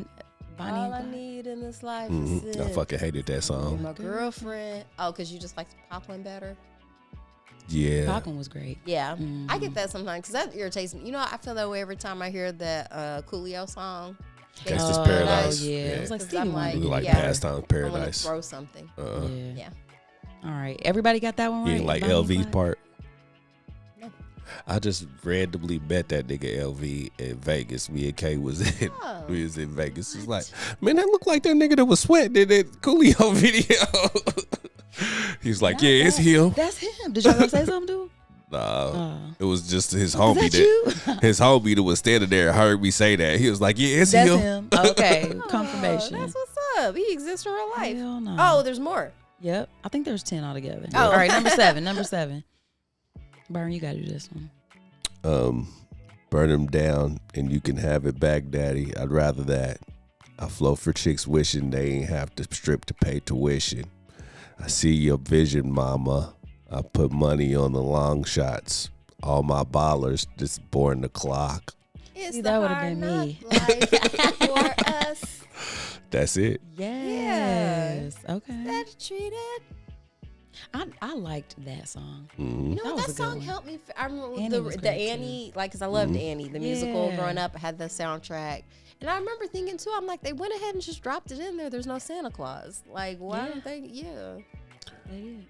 Bonnie All and I Clyde. need in this life Mhm. is I fucking hated that and song. my girlfriend. Oh, because you just like the pop one better? Yeah. Talking was great. Yeah. Mhm. I get that sometimes because that irritates me. You know, I feel that way every time I hear that Coolio song. Gangsta's Oh, Paradise. yeah. It Yeah. was like 'Cause Stevie I'm Wonder. like, Like yeah. Pastime I want Paradise. to throw something. Yeah. Yeah. All right, everybody got that one You right. ain't like Bonnie and LV's Clyde? part. No. I just randomly met that nigga LV in Vegas. Me and Kay was in. Oh. We was in Vegas. It's like, man, that looked like that nigga that was sweating in that Coolio video. He was like, Not yeah, it's that. him. That's him. Did y'all go say something to him? Nah, Oh. it was just his Is homie that you? his homie that was standing there heard me say that. He was like, yeah, it's That's him. him. Okay, Oh, confirmation. that's what's up. He exists in real life. Hell no. Oh, there's more. Yep. I think there's 10 altogether. Oh. All right, number 7. Number 7. Byron, you gotta do this one. Burn him down and you can have it back, daddy. I'd rather that. I flow for chicks wishing they ain't have to strip to pay tuition. I see your vision, mama. I put money on the long shots. All my ballers just born the clock. It's See, the that would've hard been me. knock life for us. That's it. Yes. Okay. That's treated. I liked that song. Mhm. You know That what? was That a good song one. helped me. I remember Annie was the great, Annie, like, because I loved Annie, the musical Yeah. growing up. I had the soundtrack. And I remember thinking, too, I'm like, they went ahead and just dropped it in there. There's no Santa Claus. Like, why Yeah. don't they? Yeah. They did.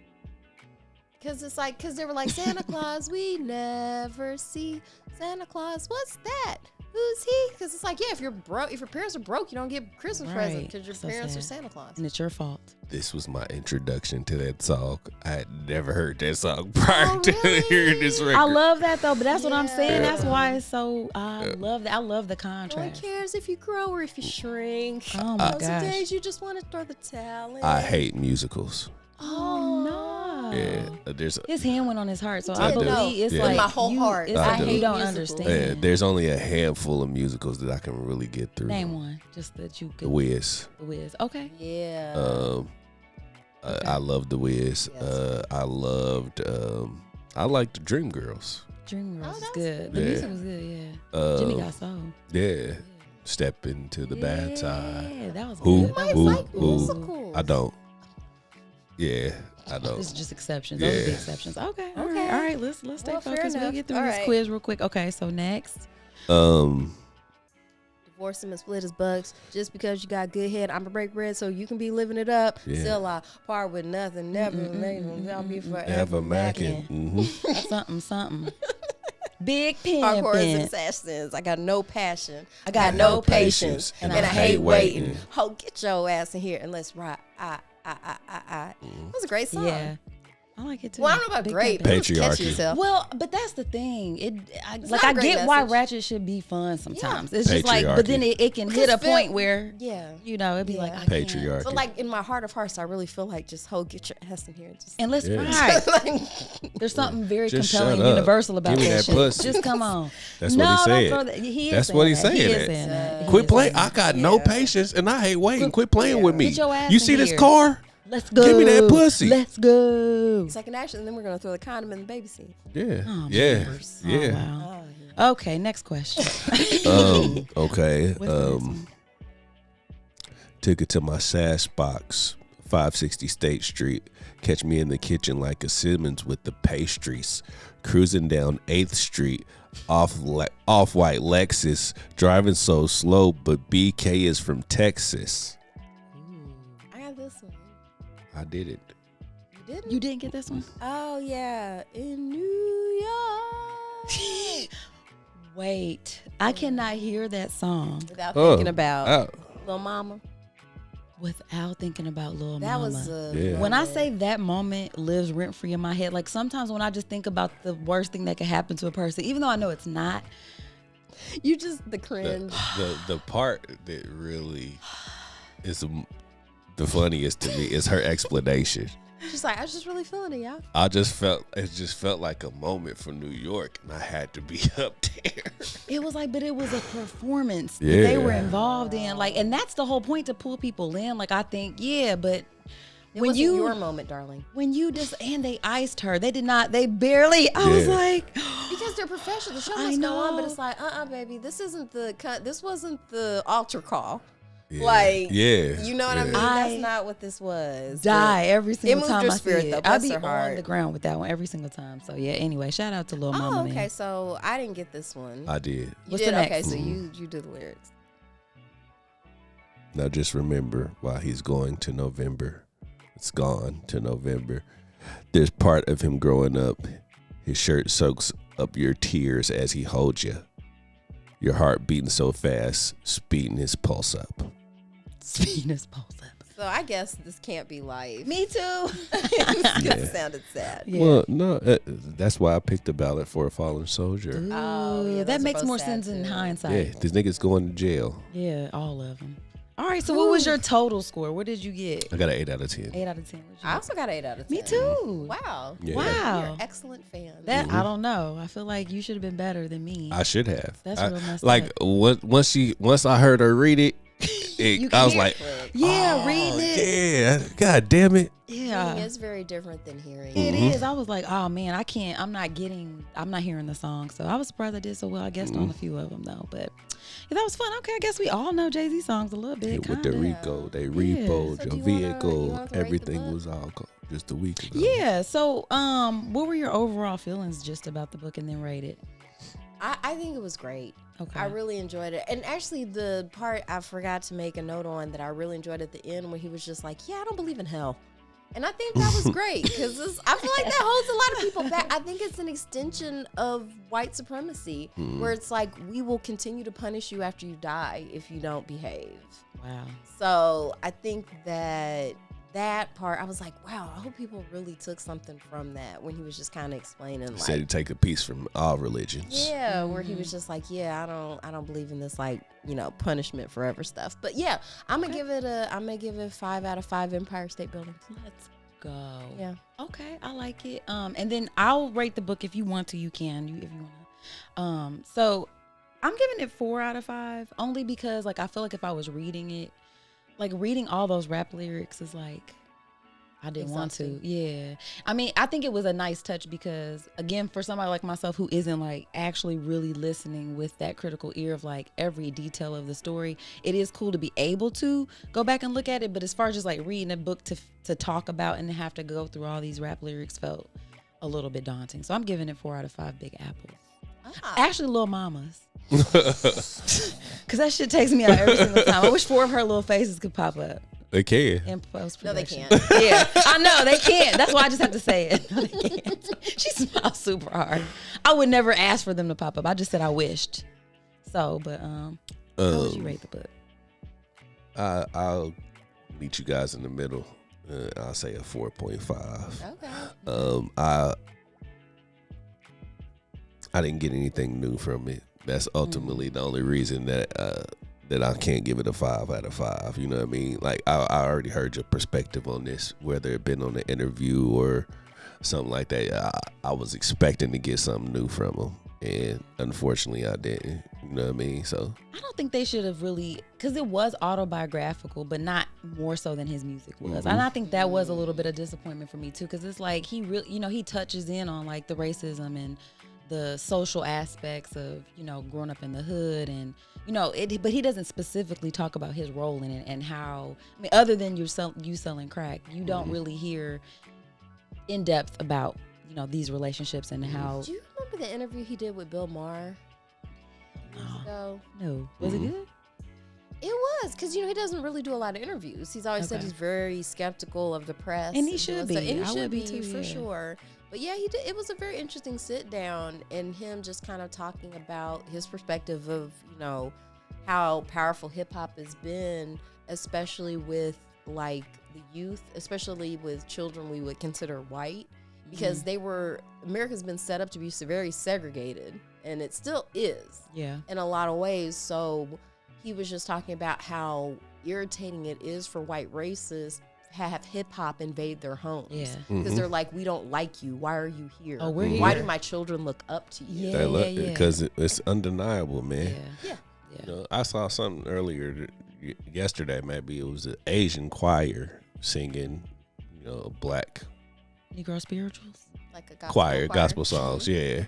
Because it's like, because they were like, Santa Claus, we never see Santa Claus. What's that? Who's he? Because it's like, yeah, if you're broke, if your parents are broke, you don't get Christmas presents Right. because your So parents are sad. Santa Claus. And it's your fault. This was my introduction to that song. I had never heard that song prior Oh, to really? hearing this record. I love that though, but that's what I'm saying. Yeah. That's why it's so. I love that. I love the No one contrast. cares if you grow or if you shrink. Oh my Some gosh. days you just want to throw the towel in. I hate musicals. Oh no. Yeah, there's His hand went on his heart, so I I do. believe it's Yeah. like With my whole you, heart. It's I like do. you don't musicals. understand. there's only a handful of musicals that I can really get through. Name one, just that you The could. Wiz. The Wiz. Okay. Yeah. I love The Wiz. Yes. I loved. I liked Dreamgirls. Dreamgirls Oh, was that was good. The good. music was good. Yeah. Jimmy got soul. Yeah. Step into the bad side. Yeah, that was Who? good. That Might was like good. musicals. I don't. Yeah, I This don't. is just exceptions. Those are the Yeah. exceptions. Okay. All Okay. right. All right. Let's stay Well, fair focused. We'll enough. get through All this right. quiz real quick. Okay. So next. Divorce him and split his bucks. Just because you got good head, I'ma break bread so you can be living it up. Yeah. Still I part with nothing. Never made them. I'll be forever Ever macking. macking. Something. Big Hardcore as pimpin'. assassins. I got no passion. I got no no patience. and And I I hate hate waiting. waiting. Ho, get your ass in here and let's ride. That was a great song. Yeah. I like it too. Well, I don't know about Big great, pimpin'. but it was catchy Patriarchy. as hell. Well, but that's the thing. I not a I great get why message. ratchet should be fun sometimes. It's just like, Patriarchy. but then it can hit a Because point Phil- where, Yeah. you know, it'd be like, Yeah. I can't. Patriarchy. So like in my heart of hearts, I really feel like just get your ass in here and just And let's Yeah. ride. like, There's something very Just compelling, shut up. universal about Give me that that shit. pussy. Just come on. That's no, what he don't said. throw that. He is That's saying what he that. He saying is that. saying that. He Quit is playing. saying I that. got no patience and I hate waiting. Quit playing with me. Get your ass You in see this here. car? Let's go. Give me that pussy. Let's go. second action, and then we're gonna throw the condom in the baby seat. Yeah. Oh, Yeah. jeepers. Yeah. Oh, wow. Okay, next question. Okay. What's the next one? Took it to my sass box, 560 State Street. Catch me in the kitchen like a Simmons with the pastries. Cruising down 8th Street. off-white Lexus, driving so slow, but BK is from Texas. I got this one. I did it. You didn't? You didn't get this one? Oh, yeah. In New York. Wait, I cannot hear that song Without thinking about Oh. Lil Mama. without thinking about Lil That Mama. was Yeah. When I say that moment lives rent free in my head, like sometimes when I just think about the worst thing that could happen to a person, even though I know it's not. You just the cringe. The part that really is the funniest to me is her explanation. She's like, I was just really feeling it, y'all. It just felt like a moment for New York, and I had to be up there. It was like, but it was a performance that Yeah. they were involved in. Like, and that's the whole point, to pull people in. Like, I think, yeah, but It when wasn't you your moment, darling. when you just, and they iced her. They did not, they barely, I was Yeah. like, Because they're professional. The show I must go on, but know. it's like, baby, this wasn't the altar call. Yeah. Like, yeah, you know what I mean? I That's not what this was. die every single moved time your I spirit, see though. it. I'll Bless be her on heart. the ground with that one every single time. So yeah, anyway, shout out to Lil But, Mama, okay, man. so I didn't get this one. I did. You What's did? the Okay, next? so you do the lyrics. Now just remember, while he's going to November, it's gone to November. There's part of him growing up. His shirt soaks up your tears as he holds you. Your heart beating so fast, speeding his pulse up. Speeding his pulse up. So I guess this can't be life. Me too. Because Yeah. it sounded sad. Yeah. Well, no, that's why I picked the ballot for a fallen soldier. Oh, yeah, Ooh, those that are makes both more sad, sense in too. hindsight. Yeah, this nigga's going to jail. Yeah, all of them. All right, so what was your total score? What did you get? I got an 8 out of 10. 8 out of 10. What'd you I get? also got 8 out of 10. Me too. Wow. Yeah. Wow. You're an excellent fan. That I don't know. I feel like you should have been better than me. I should have. That's I- real messed like up. once I heard her read it, You I was can like, But yeah, oh, reading it. yeah, god damn it. Yeah. reading is very different than hearing. It is. I was like, oh man, I'm not hearing the song. So I was surprised I did so well. I guessed on a few of them though. But yeah, that was fun. Okay, I guess we all know Jay-Z songs a little bit. With the Kinda. Rico, they repoed So do your you wanna- vehicle. you want to rate the Everything book? was all just a week ago. Yeah. So what were your overall feelings just about the book and then rate it? I think it was great. Okay. I really enjoyed it. And actually, the part I forgot to make a note on that I really enjoyed at the end when he was just like, yeah, I don't believe in hell. And I think that was great because I feel like that holds a lot of people back. I think it's an extension of white supremacy where it's like, we will continue to punish you after you die if you don't behave. Wow. So I think that part, I was like, wow, I hope people really took something from that when he was just kind of explaining, He said like, to take a piece from all religions. yeah, where he was just like, yeah, I don't believe in this, like, punishment forever stuff. But yeah, I'm gonna give it 5 out of 5 Empire State Buildings. Let's go. Yeah. Okay, I like it. And then I'll rate the book if you want to. You can, if you want to. So I'm giving it 4 out of 5 only because like I feel like if I was reading it, like reading all those rap lyrics is like I didn't want to. Exhausting. Yeah. I mean, I think it was a nice touch because again, for somebody like myself who isn't like actually really listening with that critical ear of like every detail of the story, it is cool to be able to go back and look at it. But as far as just like reading a book to talk about and to have to go through all these rap lyrics felt a little bit daunting. So I'm giving it 4 out of 5 Big Apples. Actually, Lil Mama's. Because that shit takes me out every single time. I wish 4 of her little faces could pop up. They can. In post No, they production. can't. Yeah, I know they can't. That's why I just have to say it. No, they can't. She smiles super hard. I would never ask for them to pop up. I just said I wished. So, but how would you rate the book? I'll meet you guys in the middle. I'll say a 4.5. Okay. I didn't get anything new from it. That's ultimately the only reason that I can't give it a 5 out of 5. You know what I mean? Like I already heard your perspective on this, whether it been on the interview or something like that. I was expecting to get something new from him, and unfortunately I didn't. You know what I mean? So I don't think they should have really, because it was autobiographical, but not more so than his music was. And I think that was a little bit of disappointment for me too, because it's like he really, he touches in on like the racism and the social aspects of, growing up in the hood and, but he doesn't specifically talk about his role in it and how, other than you selling crack, you don't really hear in depth about, these relationships and how. Do you remember the interview he did with Bill Maher years ago? No. Was it good? It was, because, he doesn't really do a lot of interviews. He's always said he's very skeptical of the press. And he should be. And he I should would be, too, for yeah. sure. But yeah, he did. It was a very interesting sit down, and him just kind of talking about his perspective of, how powerful hip hop has been, especially with like the youth, especially with children we would consider white, because America's been set up to be very segregated, and it still is in a lot of ways. So he was just talking about how irritating it is for white racists to have hip hop invade their homes. Yeah. Because they're like, we don't like you. Why are you here? Oh, we're here. Why do my children look up to you? Because it's undeniable, man. Yeah. I saw something earlier yesterday. Maybe it was an Asian choir singing, black Negro spirituals, like a gospel songs. Yeah,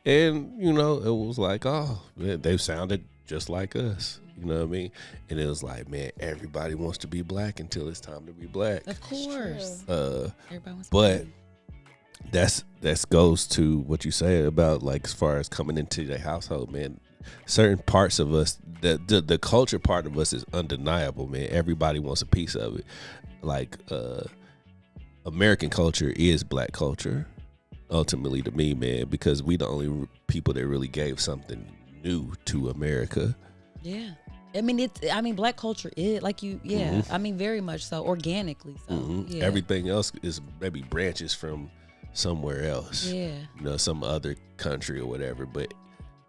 and it was like, oh, man, they sounded just like us. You know what I mean? And it was like, man, everybody wants to be black until it's time to be black. Of course. Everybody wants to be. That goes to what you said about, like, as far as coming into the household, man. Certain parts of us, the culture part of us is undeniable, man. Everybody wants a piece of it. Like, American culture is black culture, ultimately, to me, man, because we the only people that really gave something new to America. Yeah. Black culture is like very much so, organically so. Yeah. Everything else is maybe branches from somewhere else. Yeah. Some other country or whatever. But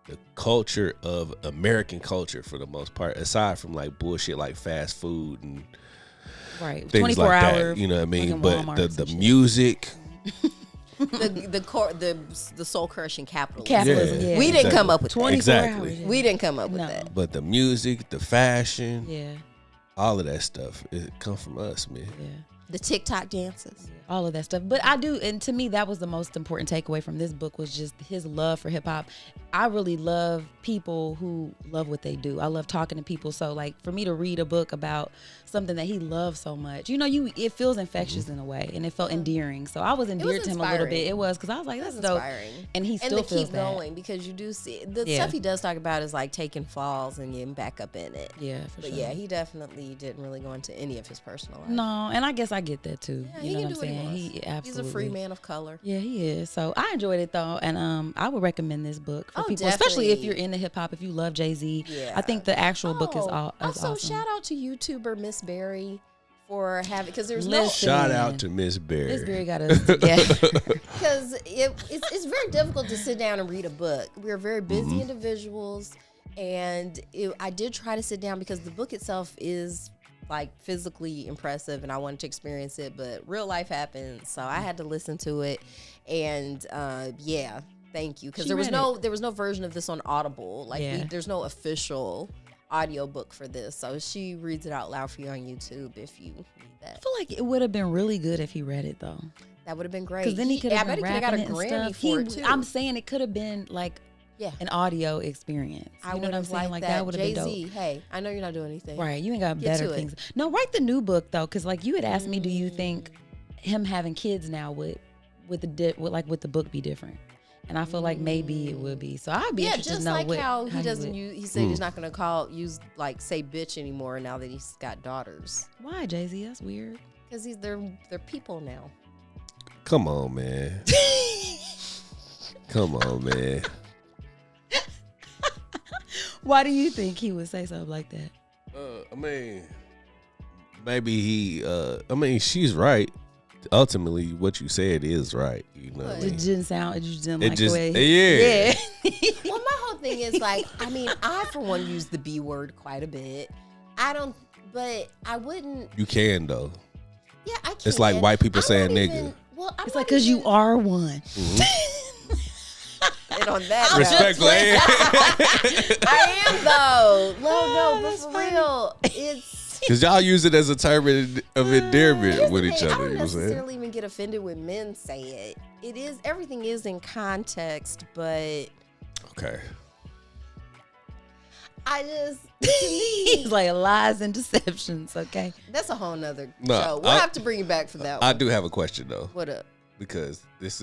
the culture of American culture, for the most part, aside from like bullshit like fast food and things 24 like hour, that, you know what I mean? But the music. the soul crushing capitalism. Yeah. We didn't come up with 24 that. hours. Yeah. We didn't come up with that. But the music, the fashion, all of that stuff, it come from us, man. Yeah. The TikTok dances. All of that stuff. But I do, and to me, that was the most important takeaway from this book, was just his love for hip hop. I really love people who love what they do. I love talking to people. So, like, for me to read a book about something that he loves so much, it feels infectious in a way, and it felt endearing. So I was endeared to him a little bit. It was, because I was like, that's dope. And he still feels keep going, because you do see the stuff he does talk about is like taking falls and getting back up in it. Yeah, for sure. But yeah, he definitely didn't really go into any of his personal life. No, and I guess I get that too. Yeah, you know he what I'm saying? He absolutely. He's a free man of color. Yeah, he is. So I enjoyed it though, and I would recommend this book for people, definitely. especially if you're into hip hop. If you love Jay-Z, I think the actual book is also awesome. Shout out to YouTuber Miss Berry for having, because there's shout out to Miss Berry. Miss Berry got us together. Because it's very difficult to sit down and read a book. We're very busy individuals, and I did try to sit down because the book itself is like physically impressive, and I wanted to experience it, but real life happened, so I had to listen to it. And thank you, because there was no version of this on Audible. Like there's no official audio book for this, so she reads it out loud for you on YouTube if you need that. I feel like it would have been really good if he read it though. That would have been great, because then he could have got a Grammy for it too. I'm saying it could have been like an audio experience. I would have liked like that would have been dope. Hey, I know you're not doing anything. Right, you ain't got better things. No, write the new book though, because like you had asked me, do you think him having kids now would the book be different? And I feel like maybe it would be. So I'd be interested to know like what. how he doesn't use. He said he's not going to say bitch anymore now that he's got daughters. Why, Jay-Z? That's weird. Because they're people now. Come on, man. Come on, man. Why do you think he would say something like that? Maybe she's right. Ultimately, what you said is right. You know, it just didn't like the way. Yeah. Well, my whole thing is like, I for one use the B word quite a bit. But I wouldn't. You can though. Yeah, I can. It's like white people saying nigga. It's like because you are one. And on that, respectfully, I am though. No, but for real, it's. Because y'all use it as a term of endearment with each other. I don't necessarily even get offended when men say it. Everything is in context, but okay. To me, he's like lies and deceptions. Okay, that's a whole nother show. We'll have to bring you back for that one. I do have a question though. What up? because it's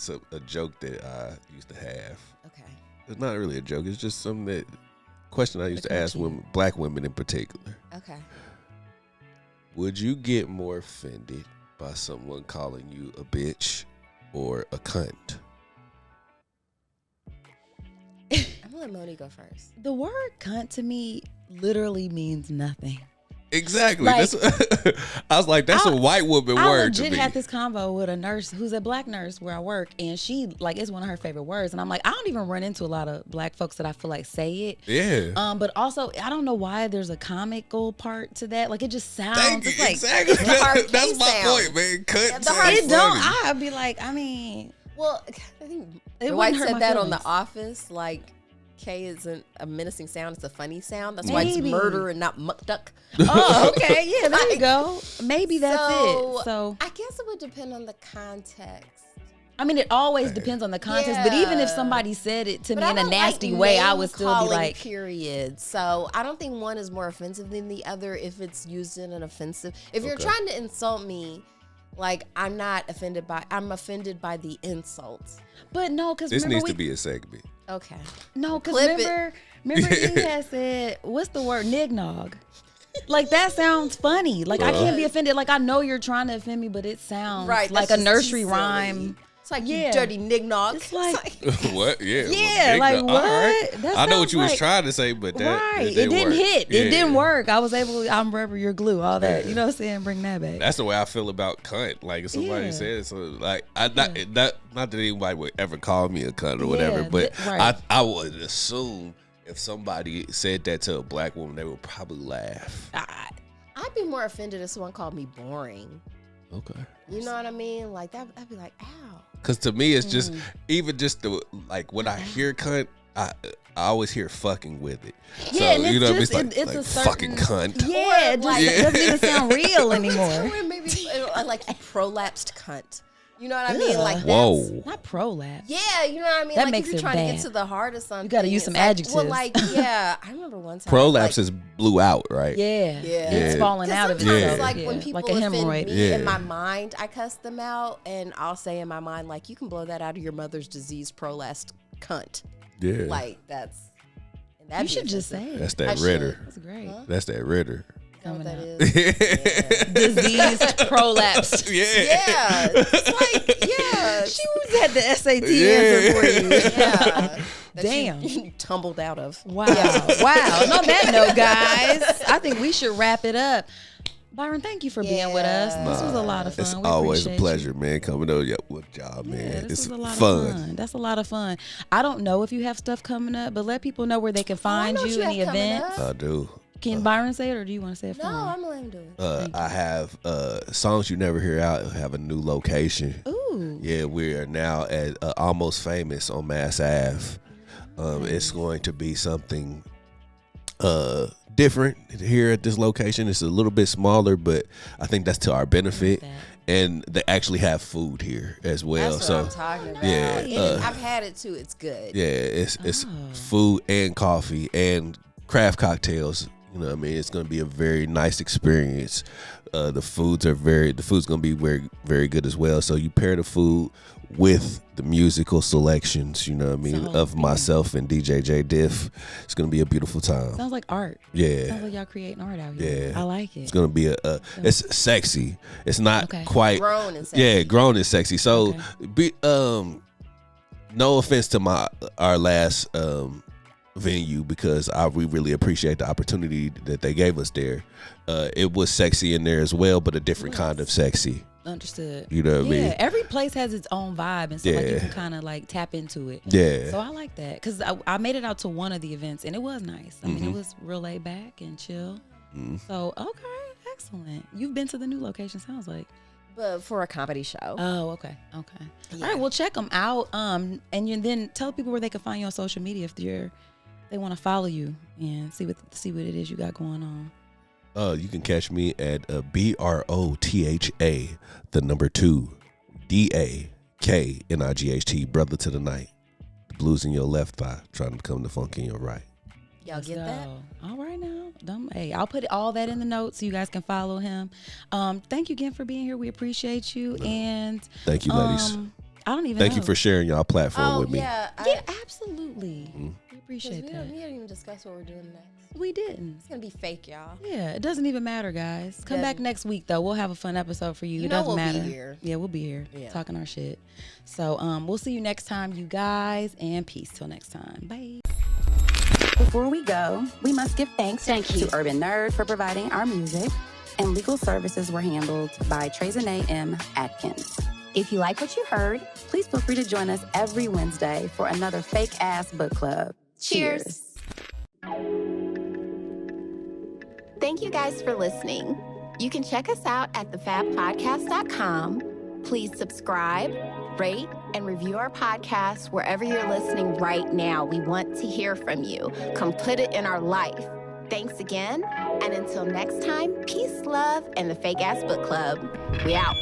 a joke that I used to have. Okay. It's not really a joke. It's just something question I used to ask women, black women in particular. Okay. Would you get more offended by someone calling you a bitch or a cunt? I'm gonna let Moni go first. The word cunt to me literally means nothing. Exactly. Like, I was like, that's a white woman I word to legit me. had this convo with a nurse who's a black nurse where I work, and she like it's one of her favorite words. And I'm like, I don't even run into a lot of black folks that I feel like say it. Yeah. But also, I don't know why there's a comical part to that. Like it just sounds. Thank you. It's like, Exactly. hard That's K my sound. point, man. Cunt. Yeah, the sounds hard- it don't. funny. I'd be like, I mean, Well, I think It Dwight wouldn't hurt said my that on feelings. The Office. Like, K isn't a menacing sound; it's a funny sound. That's why it's Maybe. murder and not muck duck. oh, okay, yeah, there you go. Maybe that's it. So I guess it would depend on the context. I mean, it always depends on the context. But even if Yeah. somebody said it to But me I in a don't nasty like way, I name would still be calling, like, period. So I don't think one is more offensive than the other if it's used in an offensive. If you're Okay. trying to insult me, like I'm offended by the insults. but no, because This remember needs to be a segment. Okay. no, because Clip it. remember he had said, what's the word, nignog? Like that sounds funny. Like I can't be offended. Like I know you're trying to offend me, but it sounds Right. like that's a just nursery too rhyme. silly. It's like Yeah. you dirty nignog. It's like, What? Yeah. well, Yeah, big like no- what? all right. That I know what sounds you was like- trying to say, but that right. it It didn't work. hit. Yeah. It didn't work. I was able to, I'm rubber, your glue, all that. You know what I'm saying? Bring that back. That's the way I feel about cunt. Like if somebody Yeah. says so, like not that anybody would ever call me a cunt or whatever, Yeah, but right. I would assume if somebody said that to a black woman, they would probably laugh. I'd be more offended if someone called me boring. Okay. You know what I mean? Like that. I'd be like, ow. Because to me, it's just Mm. even just the like when I hear cunt, I always hear fucking with it. Yeah, and it's you know, just- it's like a fucking certain- cunt. Yeah, it just like- it doesn't even sound real anymore. Or maybe like you prolapsed cunt. You know what I mean? Like Whoa. that's- Not prolapse. Yeah, you know what I mean? That like makes if you're it trying to bad. get to the heart of something. gotta use it's some like, adjectives. Well, like, yeah. I remember one time. Prolapse like, is blew out, right? Yeah. Yeah. It's Yeah. falling 'cause out of sometimes, itself. like yeah. when people like a offend hemorrhoid. me Yeah. in my mind, I cuss them out, and I'll say in my mind, like, you can blow that out of your mother's disease, prolapsed cunt. Yeah. Like that's. And You that'd be should just offensive. say it. That's I that should. Ritter. That's great. Huh? That's that Ritter. You know what that Coming is? Diseased, prolapsed. Yeah. Yeah, it's like yeah, She was at the SAT Yeah. answer for you. yeah. That Damn. you tumbled out of. Wow. Wow. And on that note, guys, I think we should wrap it up. Byron, thank you for being with us. This was a lot of fun. It's We always a appreciate pleasure, man, coming on with y'all, man. Yeah, this It's was a lot fun. of fun. That's a lot of fun. I don't know if you have stuff coming up, but let people know where they can find know what you, you any have coming events. up. I do. Can Byron say it, or do you want to say it for No, him? I'm gonna let him do it. I have Songs You Never Hear Out have a new location. Ooh. Yeah, we are now at Almost Famous on Mass Ave. It's going to be something different here at this location. It's a little bit smaller, but I think that's to our benefit. that. And they actually have food here as well. That's so what I'm talking about. yeah, And I've had it too. It's good. yeah, it's Oh. food and coffee and craft cocktails. You know what I mean? It's going to be a very nice experience. The food's going to be very, very good as well. So you pair the food with the musical selections, you know what I mean, So, of myself and DJ J Diff. It's going to be a beautiful time. Sounds like art. Yeah. Sounds like y'all creating art out here. Yeah. I like it. It's going to be it's sexy. It's not Okay. quite Grown and sexy. Yeah, grown and sexy. So Okay. no offense to our last venue, because we really appreciate the opportunity that they gave us there. It was sexy in there as well, but a different kind of sexy. Understood. You know what I mean? Yeah, every place has its own vibe, and so like you Yeah. can kind of like tap into it. Yeah. So I like that because I made it out to one of the events and it was nice. I mean, Mm-hmm. it was real laid back and chill. So okay, excellent. You've been to the new location, sounds like. But for a comedy show. Oh, okay. All Yeah. right, well check them out. And then tell people where they can find you on social media if they want to follow you and see what it is you got going on. You can catch me at BROTHA, the number 2, DAKNIGHT, Brotha2daknight. The blues in your left thigh, trying to become the funk in your right. Y'all get that? All right now. Hey, I'll put all that in the notes so you guys can follow him. Thank you again for being here. We appreciate you. And thank you, ladies. I don't even Thank know. you for sharing y'all platform with me. Yeah, absolutely. We appreciate we that. didn't even discuss what we're doing next. We didn't. It's gonna be fake, y'all. Yeah, it doesn't even matter, guys. Come back next week, though. We'll have a fun episode for you. It doesn't matter. We'll be here. Yeah, we'll be here talking our shit. So we'll see you next time, you guys, and peace till next time. Bye. Before we go, we must give thanks to Urban Nerd for providing our music, and legal services were handled by Trezanae M. Atkins. If you like what you heard, please feel free to join us every Wednesday for another fake-ass book club. Cheers. Thank you guys for listening. You can check us out at thefabpodcast.com. Please subscribe, rate, and review our podcast wherever you're listening right now. We want to hear from you. Come put it in our life. Thanks again, and until next time, peace, love, and the Fake Ass Book Club. We out.